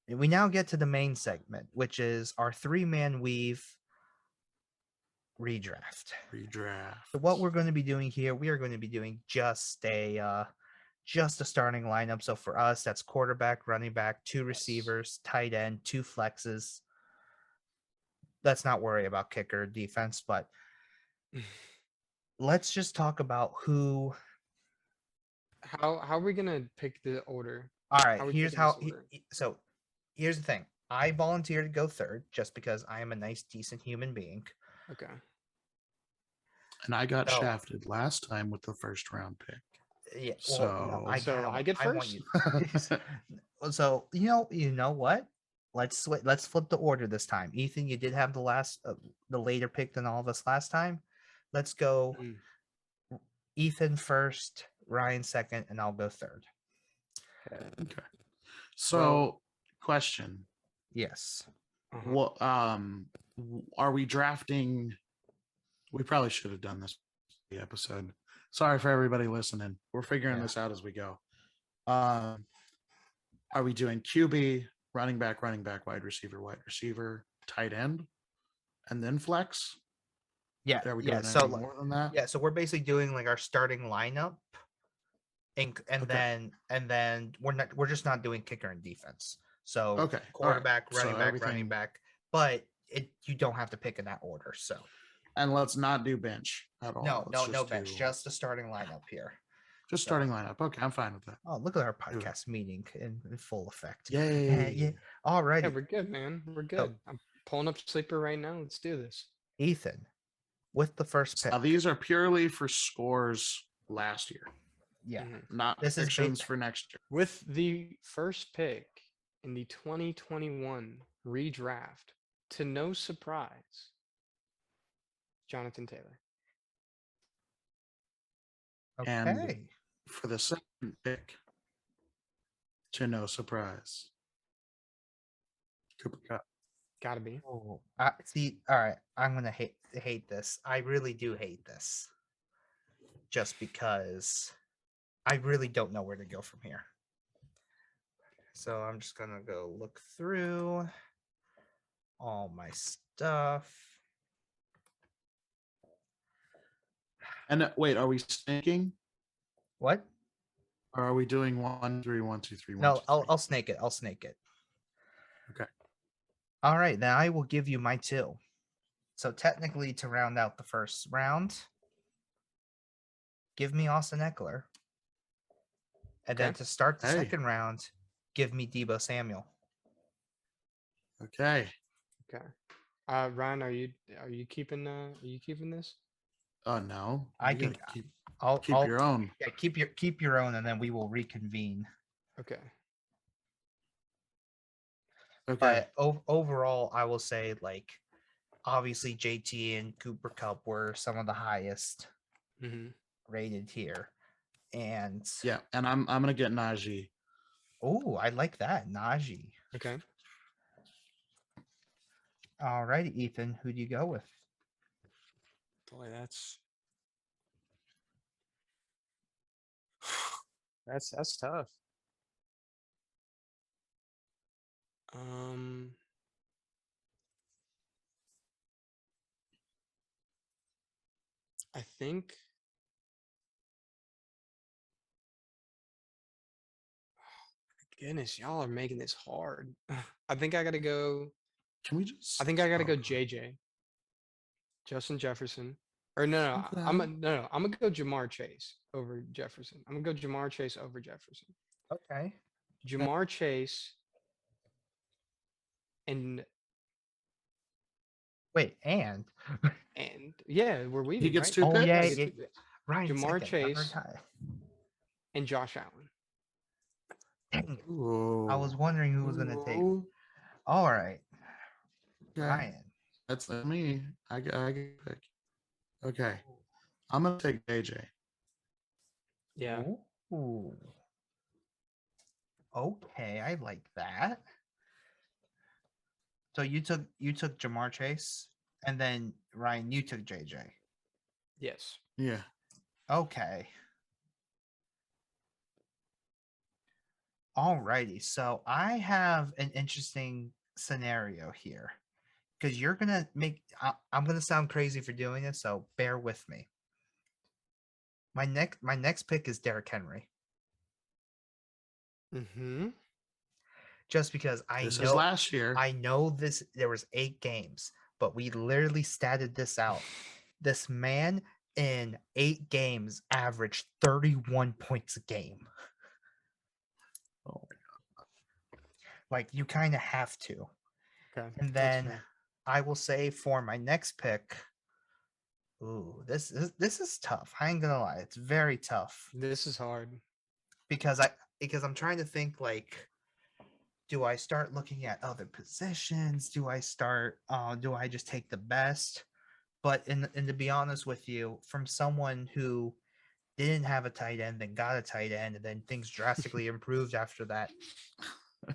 And we now get to the main segment, which is our 3-man weave redraft. Redraft. So what we're going to be doing here, we are going to be doing just a starting lineup. So for us, that's quarterback, running back, 2 receivers, tight end, 2 flexes. Let's not worry about kicker defense, but let's just talk about who. How are we gonna pick the order? All right, How are we here's picking this how. order? So here's the thing. I volunteered to go third just because I am a nice, decent human being. Okay. And I got So- shafted last time with the first round pick. Yeah. Well, no, I So- So I get I want first? you. So you know what? Let's flip the order this time. Ethan, you did have the later pick than all of us last time. Let's go. Mm, Ethan first, Ryan second, and I'll go third. okay. Okay. So, Well- question: Yes. Uh-huh. What are we drafting? We probably should have done this the episode. Sorry for everybody listening. We're figuring Yeah. this out as we go. Are we doing QB, running back, wide receiver, tight end, and then flex? Yeah. Are we Yeah. doing So any more than that? yeah. So we're basically doing like our starting lineup, and Okay. then we're just not doing kicker and defense. So Okay, all right. quarterback, So running back, running everything- back. But you don't have to pick in that order. So And let's not do bench at all. no Let's bench, do- just the starting lineup here. just so- starting lineup. Okay, I'm fine with that. Oh, look at our Do it. podcast meeting in full effect. Yay! Yeah. All Yeah, righty. we're good, man. We're good. I'm pulling up sleeper right now. Let's do this. Ethan, with the first pick. Now these are purely for scores last year, Yeah. Mhm. not This is predictions for next year. With the first pick in the 2021 redraft, to no surprise, Jonathan Taylor. And- Okay. For the second pick, to no surprise, Cooper Cup. Gotta be. Oh, see. All right, I'm gonna hate this. I really do hate this, just because I really don't know where to go from here. So I'm just gonna go look through all my stuff. And wait, are we sneaking? What? Or are we doing 1, 3, 1, 2, 3, 1, No, 2, 3? I'll snake it. I'll snake it. Okay. All right, then I will give you my 2. So technically, to round out the first round, give me Austin Eckler. And then Okay. to start the Hey. second round, give me Debo Samuel. Okay. Okay. Ryan, are you keeping this? Oh no. I You can gotta keep I'll your own. yeah, keep your own, and then we will reconvene. Okay. Okay. But overall, I will say, like, obviously JT and Cooper Cup were some of the highest Mm-hmm. rated here. And Yeah, and I'm gonna get Najee. oh, I like that. Najee. Okay. All right, Ethan, who do you go with? Boy, that's tough. I think goodness, y'all are making this hard. I think I gotta go. Can we just I think I gotta oh, go JJ. Justin Jefferson. Or no, Okay. I'm gonna go Jamar Chase over Jefferson. I'm gonna go Jamar Chase over Jefferson. Okay. Jamar Chase and Wait, and yeah, we're weaving. gets right? 2 oh picks? yeah, I get yeah, two picks. Ryan Jamar second. I Chase. forgot. And Josh Allen. Dang it. Ooh. I was wondering who was gonna take. Ooh. All right, Okay. Ryan. That's me. I get a pick. Okay. I'm gonna take JJ. Yeah. Ooh. Okay, I like that. So you took Jamar Chase, and then Ryan, you took JJ. Yes. Yeah. Okay. Alrighty. So I have an interesting scenario here. because you're gonna make. I'm gonna sound crazy for doing this, so bear with me. My next pick is Derrick Henry, Mm-hmm. just because This is last year. I know this. There was 8 games, but we literally statted this out. This man in 8 games averaged 31 points a game. Oh, Like you kind of have to. Okay. And that's then fair. I will say for my next pick, ooh, this is tough. I ain't gonna lie, it's very tough This is hard. because I'm trying to think like, do I start looking at other positions? Do I just take the best? But and to be honest with you, from someone who didn't have a tight end, then got a tight end, and then things drastically improved after that,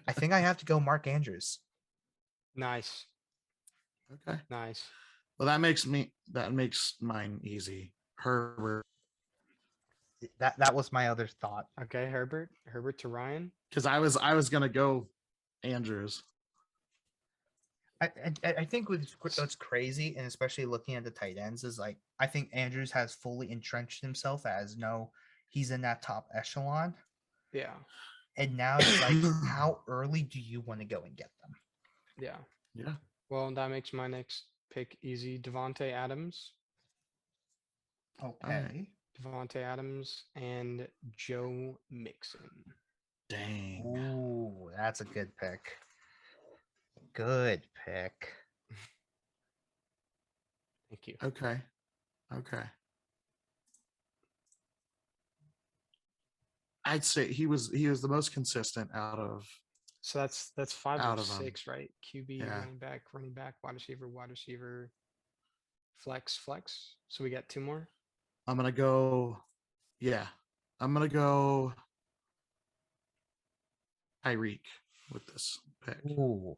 I think I have to go Mark Andrews. Nice. okay. Nice. Well, that makes mine easy. Herbert, That was my other thought. Okay, Herbert. Herbert to Ryan. because I was gonna go Andrews. I think what's crazy, and especially looking at the tight ends, is like I think Andrews has fully entrenched himself as he's in that top echelon, Yeah. and now it's like, how early do you want to go and get them? Yeah. Yeah. Well, that makes my next pick easy. Devonte Adams. Okay. Devonte Adams and Joe Mixon. Dang. Ooh, that's a good pick. Good pick. Thank you. Okay. Okay. I'd say he was the most consistent out of So that's 5 out of of them. 6, right? QB, Yeah. running back, wide receiver, flex. So we got 2 more. I'm gonna go. Yeah. I'm gonna go Tyreek with this pick. Ooh.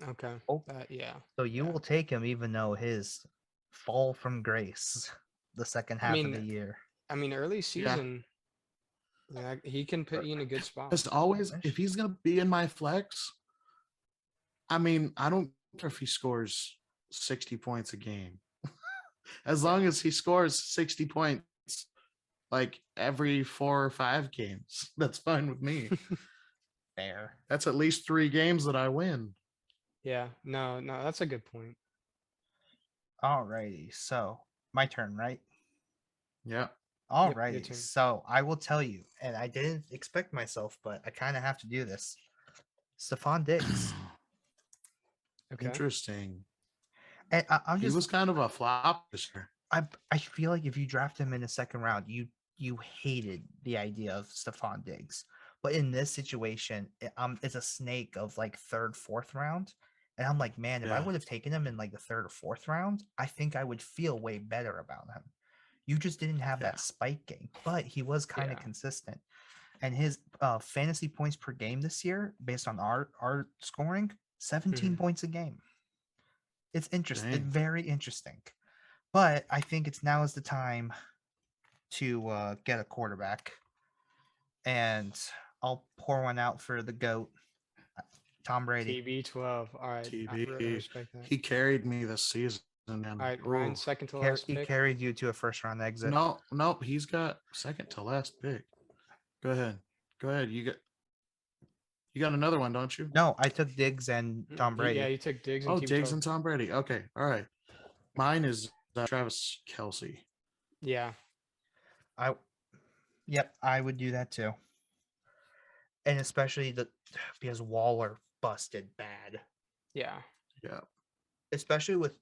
Okay. Oh, Yeah. so you yeah. will take him even though his fall from grace the second half of the year. I mean, early Yeah. season, yeah, he can put you in a good spot. Just always, if he's gonna be in my flex, I mean, I don't care if he scores 60 points a game. As long as he scores 60 points like every 4 or 5 games, that's fine with me. Fair. That's at least 3 games that I win. Yeah. No, that's a good point. Alrighty, so my turn, right? Yeah. Yep, your Alrighty, turn. so I will tell you, and I didn't expect myself, but I kind of have to do this. Stephon Diggs, Okay. Interesting. and I'm He just was kind of a flop this year. I feel like if you draft him in the second round, you hated the idea of Stephon Diggs, but in this situation, it's a snake of like third, fourth round, and I'm like, man, if I Yeah. would have taken him in like the third or fourth round, I think I would feel way better about him. You just didn't have Yeah. that spike game, but he was kind of Yeah. consistent. And his fantasy points per game this year, based on our scoring, 17 Mhm. points a game. It's interesting. It's Dang. very interesting. But I think it's now is the time to get a quarterback, and I'll pour one out for the goat, Tom Brady. TB12. All right. I TB. respect that. He carried me this season, man. All right, Ooh. Ryan, second to last He pick. carried you to a first round exit. No, he's got second to last pick. Go ahead. You got another one, don't you? No, I took Diggs and Tom Brady. Yeah, you took Diggs and Oh, TB12. Diggs and Tom Brady. Okay. All right. Mine is Travis Kelsey. Yeah. Yep, I would do that too. And especially because Waller busted bad. Yeah. Yeah. Especially with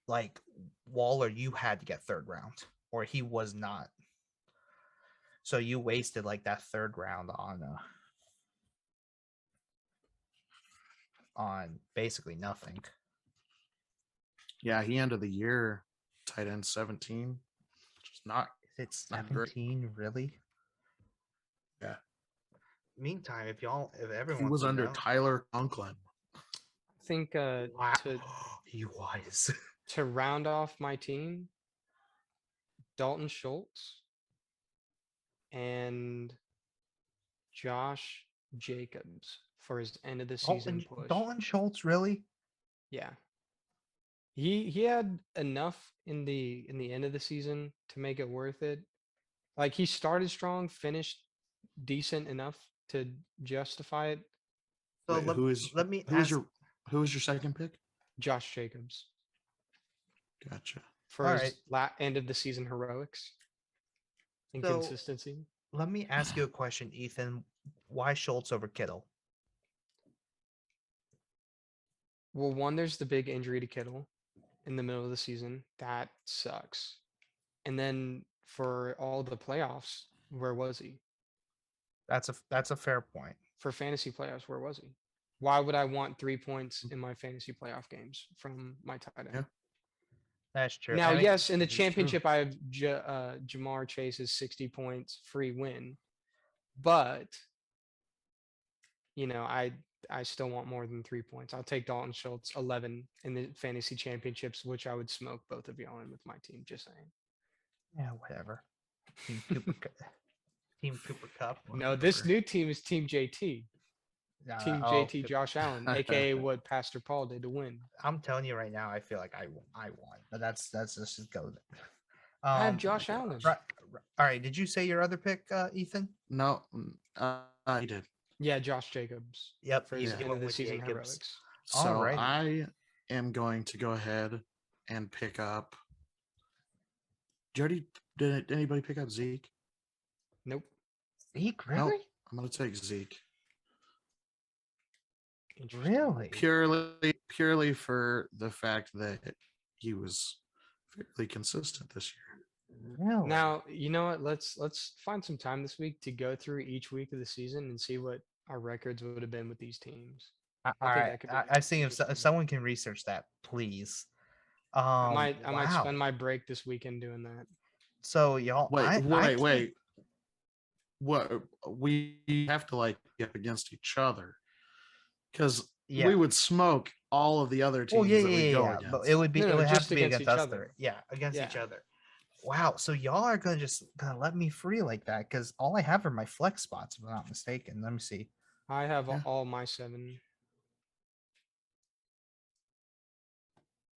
like Waller, you had to get third round, or he was not. So you wasted like that third round on basically nothing. Yeah, he ended the year tight end 17, which is not. It's Not great. 17, really? Yeah. Meantime, if everyone He was to under know, Tyler Conklin. I think wow, to he was. to round off my team, Dalton Schultz and Josh Jacobs for his end of the season push. Dalton Schultz, really? Yeah. He had enough in the end of the season to make it worth it. Like he started strong, finished decent enough to justify it. So Wait, let me who is ask. your second pick? Josh Jacobs Gotcha. for All his right. end of the season heroics and So consistency. let me ask you a question, Ethan. Why Schultz over Kittle? Well, one, there's the big injury to Kittle in the middle of the season. That sucks. And then for all the playoffs, where was he? That's a fair point. For fantasy playoffs, where was he? Why would I want 3 points in my fantasy playoff games from my tight end? Yeah. That's true. Now, I mean, yes, in the That is true. championship, I have Jamar Chase's 60 points free win, but I still want more than 3 points. I'll take Dalton Schultz 11 in the fantasy championships, which I would smoke both of y'all in with my team. Just saying. yeah, whatever. Team Cooper, Team Cooper Cup. No, this whatever. new team is Team JT. Team Oh, JT Josh Allen, aka what Pastor Paul did to win. I'm telling you right now, I feel like I won, but that's just go. I have Josh Allen. Right, all right. Did you say your other pick, Ethan? No, he did. Yeah, Josh Jacobs. Yep, For his you end went of the with season Jacobs. heroics. So Alrighty. I am going to go ahead and pick up. Did anybody pick up Zeke? Nope. Zeke, Nope. really? I'm going to take Zeke Interesting. Really? purely for the fact that he was fairly consistent this year. Really? Now, you know what? Let's find some time this week to go through each week of the season and see what our records would have been with these teams. All I think right. that could be I see if interesting. someone can research that, please. I might Wow. spend my break this weekend doing that. So y'all, I can't- Wait. What we have to like get against each other because Yeah. we would smoke all of the other teams Well, yeah, that we yeah, go yeah. against. But it would be, No, it no, would have just to be against against each us other. three. Yeah, against each Yeah. other. Wow. So y'all are gonna let me free like that because all I have are my flex spots, if I'm not mistaken. Let me see. I have Yeah. all my 7.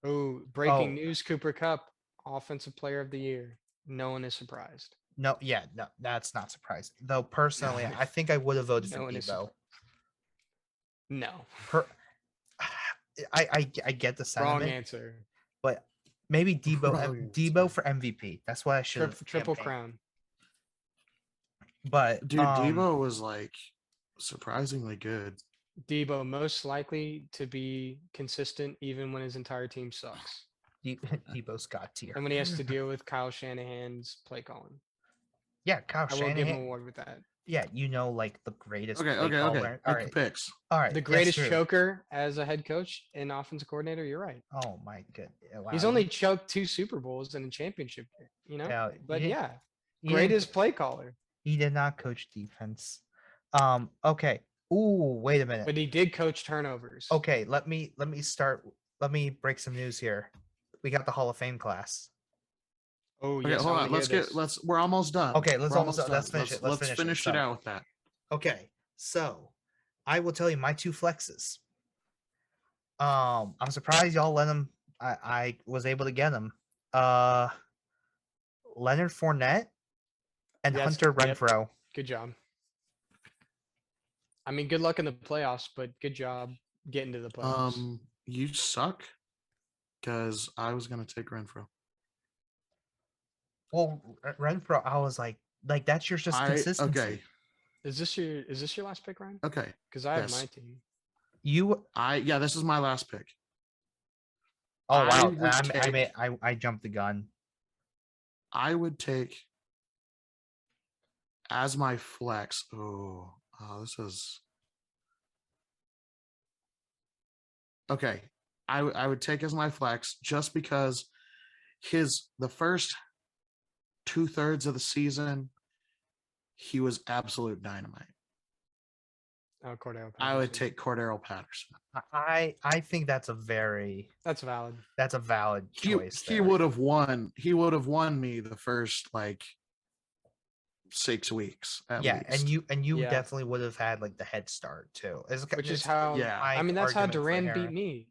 Oh, breaking Oh. news: Cooper Cup, Offensive Player of the Year. No one is surprised. No, yeah, no, that's not surprising. Though personally, I think I would have voted for No one is Debo. No. I get the Wrong sentiment, answer. but maybe Wrong Debo answer. for MVP. That's what I should have. Triple campaigned. crown. But Dude, Debo was like surprisingly good. Debo most likely to be consistent even when his entire team sucks. Debo's got tier. And when he has to deal with Kyle Shanahan's play calling. Yeah, Kyle I will give him Shanahan. a award with that. Yeah, like the greatest. Okay. play caller. Make All the right, picks. all right. The that's greatest true. choker as a head coach and offensive coordinator, you're right. Oh my good. Wow, He's only choked 2 Super Bowls and a championship, Yeah, But he- yeah, he didn't- greatest play caller. He did not coach defense. Okay. Ooh, wait a minute. But he did coach turnovers. Okay, let me start. Let me break some news here. We got the Hall of Fame class. Oh, Okay, yes. hold on. We're almost done. Okay, let's We're almost let's done. finish it. Let's finish it So- out with that. Okay, so I will tell you my 2 flexes. I'm surprised y'all let him. I was able to get him. Leonard Fournette and Yes, Hunter yep. Renfro. Good job. I mean, good luck in the playoffs, but good job getting to the playoffs. You suck because I was gonna take Renfro. Well, Renfro, I was like that's your just consistency. Okay. Is this your last pick, Ryan? Okay. Because I have Yes. my team. This is my last pick. Oh I wow! would I jumped the gun. I would take as my flex. This is okay. I would take as my flex just because the first 2/3 of the season, he was absolute dynamite. Oh, Cordell. I would Patterson. take Cordero Patterson. I think that's a valid choice. He would have won. He would have won me the first 6 weeks at least. and you Yeah. definitely would have had the head start too. Which is how yeah. I mean that's how argument for Duran beat Harry. me.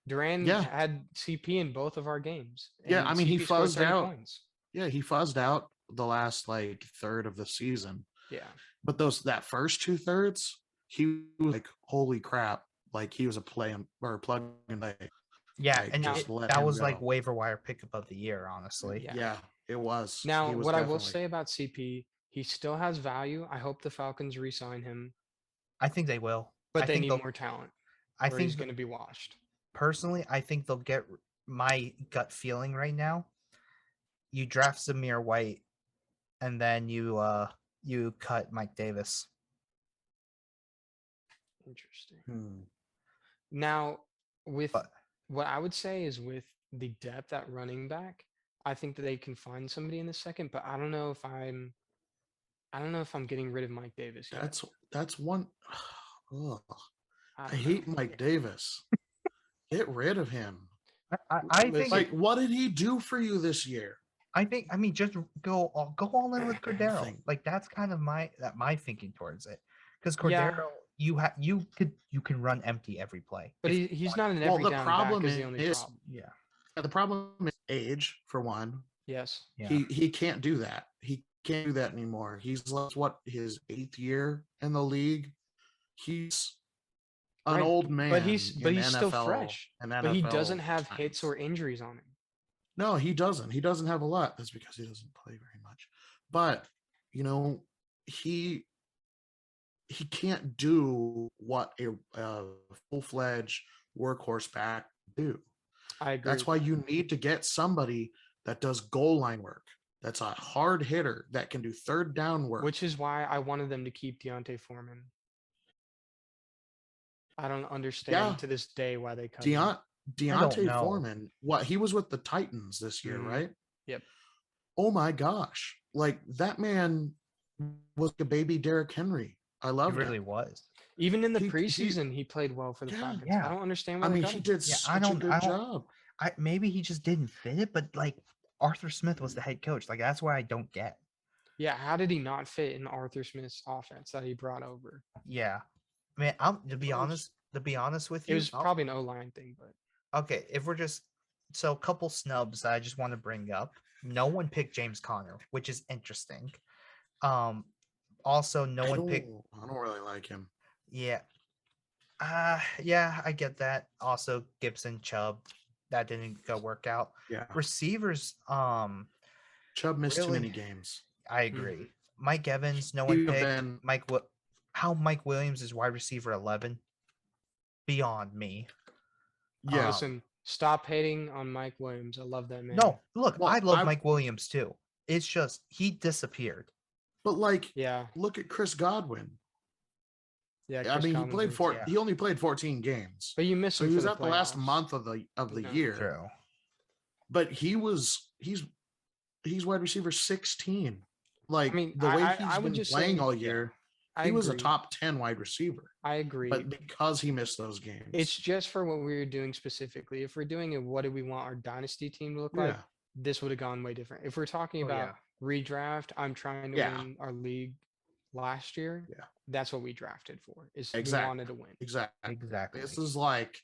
Duran Yeah. had CP in both of our games. Yeah, and I mean, he CP scored fuzzed 30 out. points. Yeah, he fuzzed out the last like third of the season. Yeah. But that first 2/3, he was like, holy crap. Like he was a plug and play. Yeah, Like, and just let that him was like go. waiver wire pickup of the year, honestly. Yeah. Yeah, it was. Now, He was what I will definitely- say about CP, he still has value. I hope the Falcons re-sign him, I think they will. but I they think need they'll- more talent. I or think he's going to be washed. personally, I think they'll get my gut feeling right now. You draft Zamir White, and then you cut Mike Davis. Interesting. Now, with But- what I would say is with the depth at running back, I think that they can find somebody in the second, but I don't know if I'm getting rid of Mike Davis yet. That's one. Ugh. I I don't hate know. Mike Davis. Get rid of him. I think Listen, Like, what did he do for you this year? I mean, just go all in with Cordero. Nothing. Like that's kind of my thinking towards it. Because Yeah. Cordero, you can run empty every play. but if you he's want not to. an Well, every the down problem back is the only is- problem. Yeah. The problem is age, for one. Yes. Yeah. He can't do that. He can't do that anymore. He's like his 8th year in the league. He's an Right, old man. but he's in still NFL fresh. and But he NFL doesn't have hits times. or injuries on him. No, he doesn't. He doesn't have a lot. That's because he doesn't play very much. But he can't do what a full-fledged workhorse back do. I agree. That's why you need to get somebody that does goal line work. That's a hard hitter that can do third down work. Which is why I wanted them to keep Deontay Foreman. I don't understand to this day why they cut him. Deontay know. Foreman, he was with the Titans this year, Mhm. right? Yep. Oh my gosh. Like that man was a baby Derrick Henry. I He loved really him. was. Even in the He- preseason, he played well for the Yeah. Falcons. Yeah. I don't understand why I they mean, cut he him. did Yeah, such a good job. Maybe he just didn't fit it, but like Arthur Smith was the head coach. Like that's why I don't get. Yeah, how did he not fit in Arthur Smith's offense that he brought over? Yeah. I mean, to be Well, honest with It you, was probably an O-line thing, but okay, if we're just a couple snubs that I just want to bring up. No one picked James Conner, which is interesting. Also no one picked I don't really like him. yeah. I get that. Also Gibson Chubb, that didn't go work out. Yeah. Receivers, Chubb missed too many really? games. I agree. Mike Evans, no one He would've picked. been- How Mike Williams is wide receiver 11? Beyond me. Yeah. listen, stop hating on Mike Williams. I love that man. No, look, Well, I love I- Mike Williams too. It's just he disappeared. But like, Yeah, look at Chris Godwin. yeah. I Chris mean, Godwin's a- yeah. he only played 14 games. but you missed So him he for was the out the last playoffs. month of the Yeah. year. True. But he's wide receiver 16. Like mean, the way I he's would been just playing say- all yeah, year, I he was a agree. top 10 wide receiver. I agree. But because he missed those games. It's just for what we were doing specifically. If we're doing it, what do we want our dynasty team to look like? yeah. This would have gone way different. If we're talking Oh, about redraft, I'm trying to Yeah. win our league last year. Yeah. That's what we drafted for. Is Exactly. we wanted to win. Exactly. Exactly. This is like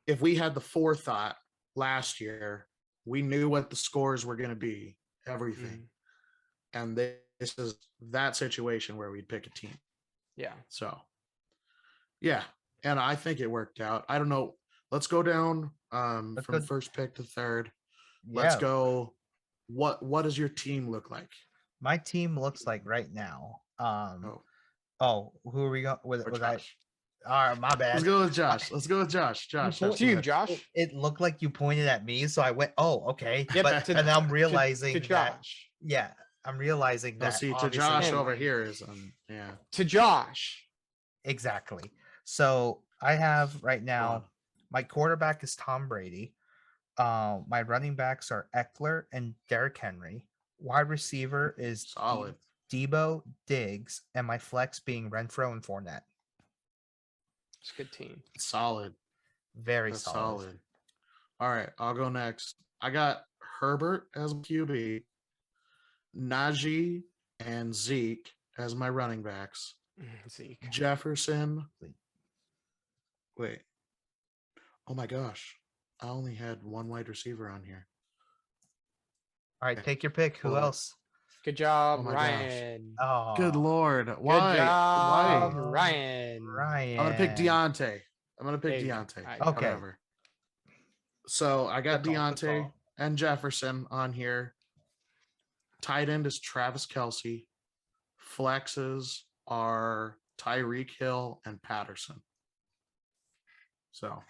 if we had the forethought last year, we knew what the scores were going to be, everything. Mhm. And this is that situation where we'd pick a team. Yeah. So, yeah. And I think it worked out. I don't know. Let's go down Let's from go- first pick to third. Let's Yeah, go. What does your team look like? my team looks like right now. Oh, Who are we going with? or Was I? Josh. All right, my bad. Let's go with Josh. Let's go with Josh. Josh. point that's To you, the- Josh. It looked like you pointed at me, so I went, "Oh, okay." Yep, But to- and I'm To- realizing to that, Josh. yeah, I'm realizing No, that. see, to obviously- Josh him. over here is yeah. To Josh. Exactly. So I have right Go now on. my quarterback is Tom Brady. My running backs are Eckler and Derrick Henry. Wide receiver is Solid. Debo, Diggs, and my flex being Renfro and Fournette. It's a good team. Solid. Very That's solid. solid. All right, I'll go next. I got Herbert as my QB, Najee and Zeke as my running backs, Zeke. Jefferson. Wait. Oh my gosh. I only had one wide receiver on here. All right, Okay. take your pick. Who Hold on. else? Good job, Oh my gosh. Ryan. Oh, Good Lord. Good Why? job, Why? Ryan. Ryan. I'm going to pick Deontay. I'm going to There pick you go. Deontay. I got it. Okay. Whatever. So I got Good call, good Deontay call. and Jefferson on here. Tight end is Travis Kelsey. Flexes are Tyreek Hill and Patterson. So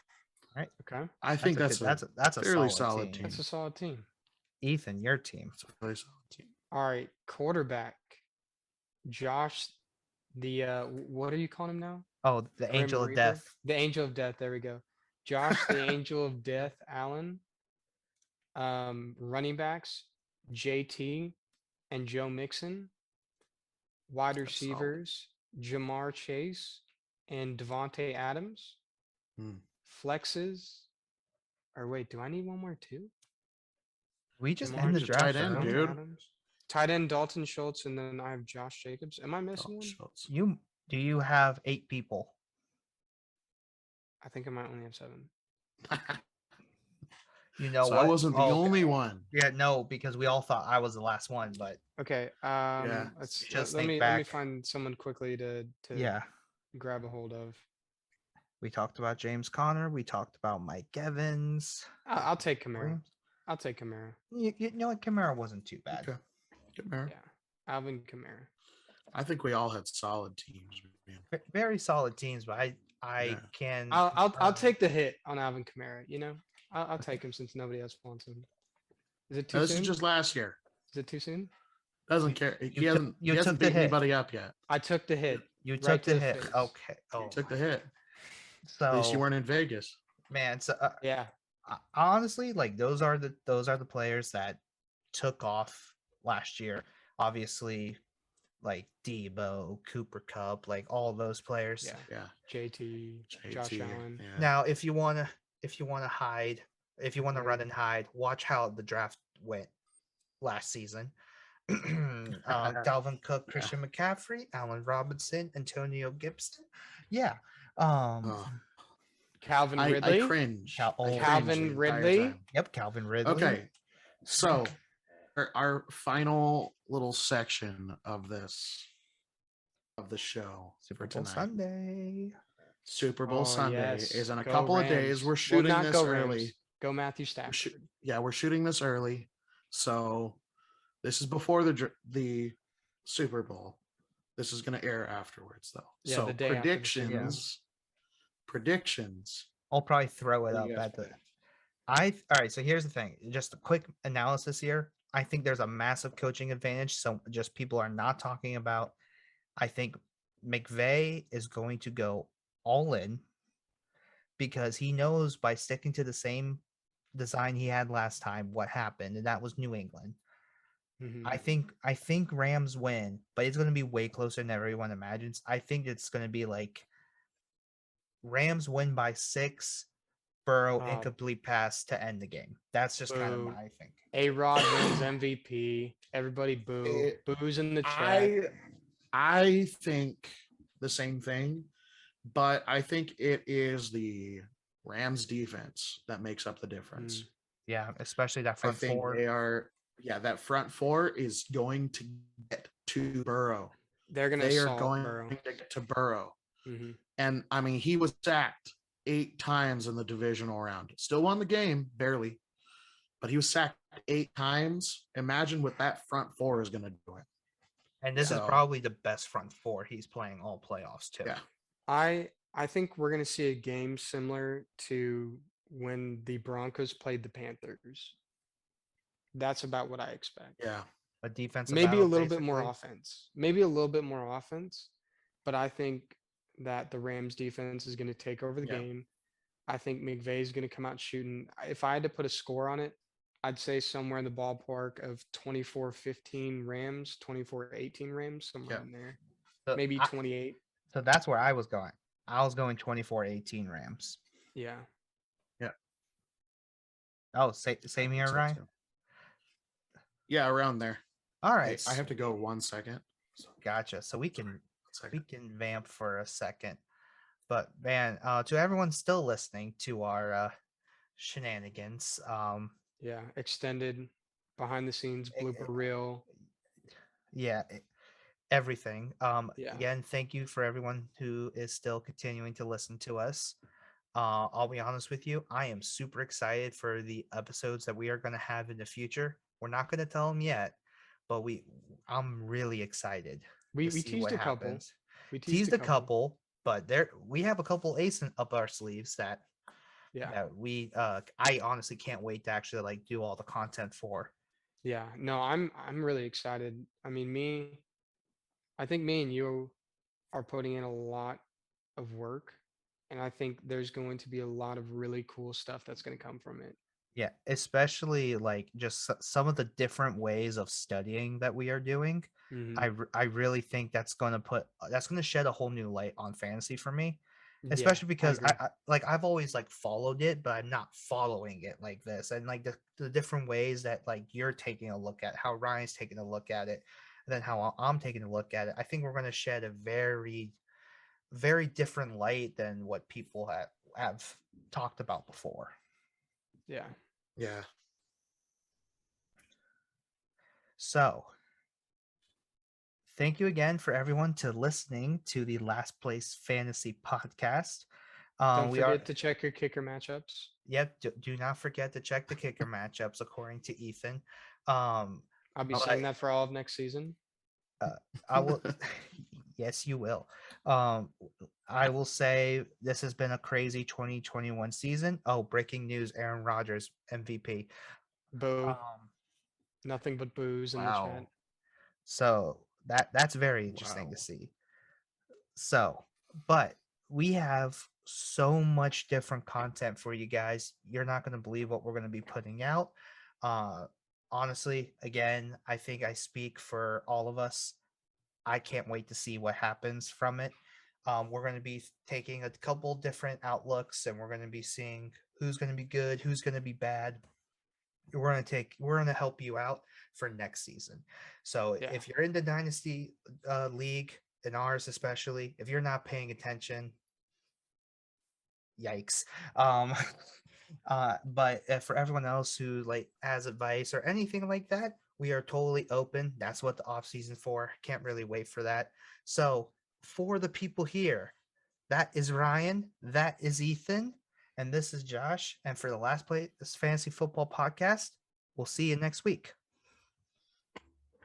Okay. I think That's a fairly solid solid team. That's a solid team. Ethan, your team. It's a very solid team. All right. Quarterback. Josh, the what are you calling him now? Oh, the Grim Angel of Reaper? Death. The Angel of Death. There we go. Josh, the Angel of Death, Allen. Running backs, JT and Joe Mixon. Wide That's solid. receivers, Jamar Chase and Devontae Adams. Hmm. Flexes. Or wait, do I need one more too? We just Jamar end the Who's your draft tight end, early. dude? Adams. Tight end Dalton Schultz, and then I have Josh Jacobs. Am I missing one? Schultz. Do you have 8 people? I think I might only have 7. You know So what? I wasn't the Oh, only one. Yeah, no, because we all thought I was the last one, but Okay. Yeah. Let's Just let think me back. find someone quickly to yeah, grab a hold of. we talked about James Conner. We talked about Mike Evans. I'll take Kamara. Williams. I'll take Kamara. You know what? Kamara wasn't too bad. Okay. Good man. Yeah, Alvin Kamara. I think we all had solid teams, man. Very solid teams, but I Yeah. can. I'll confirm- take the hit on Alvin Kamara. You know, I'll take him since nobody else wants him. Is it too Now, this soon? is just last year. Is it too soon? Doesn't care. He took- hasn't. you He took hasn't the beat hit. anybody up yet. I took the hit. You right took to the the hit. face. Okay. He Oh, took the hit. so At least you weren't in Vegas. man. So Yeah. honestly, like those are the players that took off last year. Obviously, like Debo, Cooper Cup, like all those players. Yeah. Yeah. JT, Josh JT, Allen. Yeah. Now, if you wanna hide, if you wanna run Yeah. and hide, watch how the draft went last season. Dalvin Cook, Christian McCaffrey, Allen Robinson, Antonio Gibson. Yeah. Oh, Calvin I Ridley. cringe. Cal- I cringe Calvin the entire Ridley? time. Yep, Calvin Ridley. Okay. So our final little section of the show Super for Bowl tonight. Sunday. Super Bowl Oh, Sunday yes. is in a Go couple of days. Rams. We're Well, shooting not this go early. Rams. Go Matthew We're Stafford. we're shooting this early. So this is before the Super Bowl. This is going to air afterwards, though. Yeah, so the day after the Super Bowl. predictions. I'll probably throw it What do up you guys at the. predict? All right. So here's the thing. Just a quick analysis here. I think there's a massive coaching advantage. So just people are not talking about. I think McVay is going to go all in because he knows by sticking to the same design he had last time what happened, and that was New England. Mhm. I think Rams win, but it's going to be way closer than everyone imagines. I think it's going to be like Rams win by 6, Burrow incomplete pass to end the game. That's just kind of Boo. my think. A-Rod wins MVP. Everybody boo. Boos in the chat. I think the same thing, but I think it is the Rams defense that makes up the difference. Yeah, especially that I front think four. they are. Yeah, that front four is going to get to Burrow. They're going to They are assault going Burrow. to get to Burrow. Mhm. And I mean, he was sacked 8 times in the divisional round. Still won the game, barely, but he was sacked 8 times. Imagine what that front four is going to do. And this is So- probably the best front four he's playing all playoffs too. Yeah. I think we're going to see a game similar to when the Broncos played the Panthers. That's about what I expect. Yeah. A defensive Maybe a battle, little bit more basically. offense. Maybe a little bit more offense, but I think that the Rams defense is going to take over the Yeah. game. I think McVay is going to come out shooting. If I had to put a score on it, I'd say somewhere in the ballpark of 24-15 Rams, 24-18 Rams, somewhere Yeah. in there. So Maybe I- 28. So that's where I was going. I was going 24-18 Rams. Yeah. Oh, same here, So, Ryan. too. Yeah, around there. All Hey, right. I have to go 1 second. So, Gotcha. So we can 1 second. vamp for a second. But man, to everyone still listening to our shenanigans. Yeah, extended behind the scenes e- blooper e- reel. yeah, everything. Yeah. Again, thank you for everyone who is still continuing to listen to us. I'll be honest with you, I am super excited for the episodes that we are going to have in the future. We're not going to tell them yet, but I'm really excited to We see teased what a couple. happens. We teased a Teased a couple. couple, but we have a couple up our sleeves that Yeah. I honestly can't wait to actually like do all the content for. Yeah. No, I'm really excited. I mean, I think me and you are putting in a lot of work, and I think there's going to be a lot of really cool stuff that's going to come from it. Yeah, especially like just some of the different ways of studying that we are doing. Hmm. I really think that's going to shed a whole new light on fantasy for me, Yeah, especially I because agree. I've always like followed it, but I'm not following it like this, and like the different ways that like you're taking a look at how Ryan's taking a look at it, and then how I'm taking a look at it. I think we're going to shed a very different light than what people have talked about before. Yeah. Yeah. So, thank you again for everyone to listening to the Last Place Fantasy Podcast. Don't We are, forget to check your kicker matchups. yep. Do not forget to check the kicker matchups according to Ethan. Um, I'll be but saying that for all of next season. I will. Yes, you will. Um, I will say this has been a crazy 2021 season. Oh, breaking news: Aaron Rodgers MVP. Boo. Um, Nothing but boos in the chat. Wow. so that's very interesting to Wow. see. So, but we have so much different content for you guys. You're not going to believe what we're going to be putting out. Uh, Honestly, again, I think I speak for all of us. I can't wait to see what happens from it. We're going to be taking a couple different outlooks and we're going to be seeing who's going to be good, who's going to be bad. We're going to help you out for next season. So Yeah. if you're in the dynasty league, in ours especially, if you're not paying attention, yikes. um but for everyone else who like has advice or anything like that, we are totally open. That's what the off season for. Can't really wait for that. So for the people here, that is Ryan, that is Ethan, and this is Josh. And for the Last Play this Fantasy Football Podcast, we'll see you next week.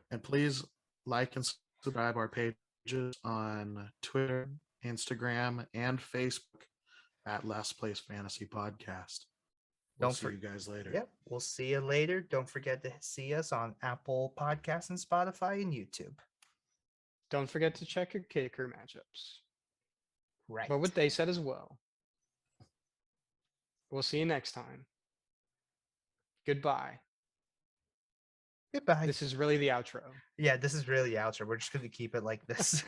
And please like and subscribe our pages on Twitter, Instagram, and Facebook at Last Place Fantasy Podcast. We'll Don't see you forget. guys later. Yep, we'll see you later. Don't forget to see us on Apple Podcasts and Spotify and YouTube. Don't forget to check your kicker matchups. Right. But what they said as well. We'll see you next time. Goodbye. Goodbye. This is really the outro. Yeah, this is really the outro. We're just going to keep it like this.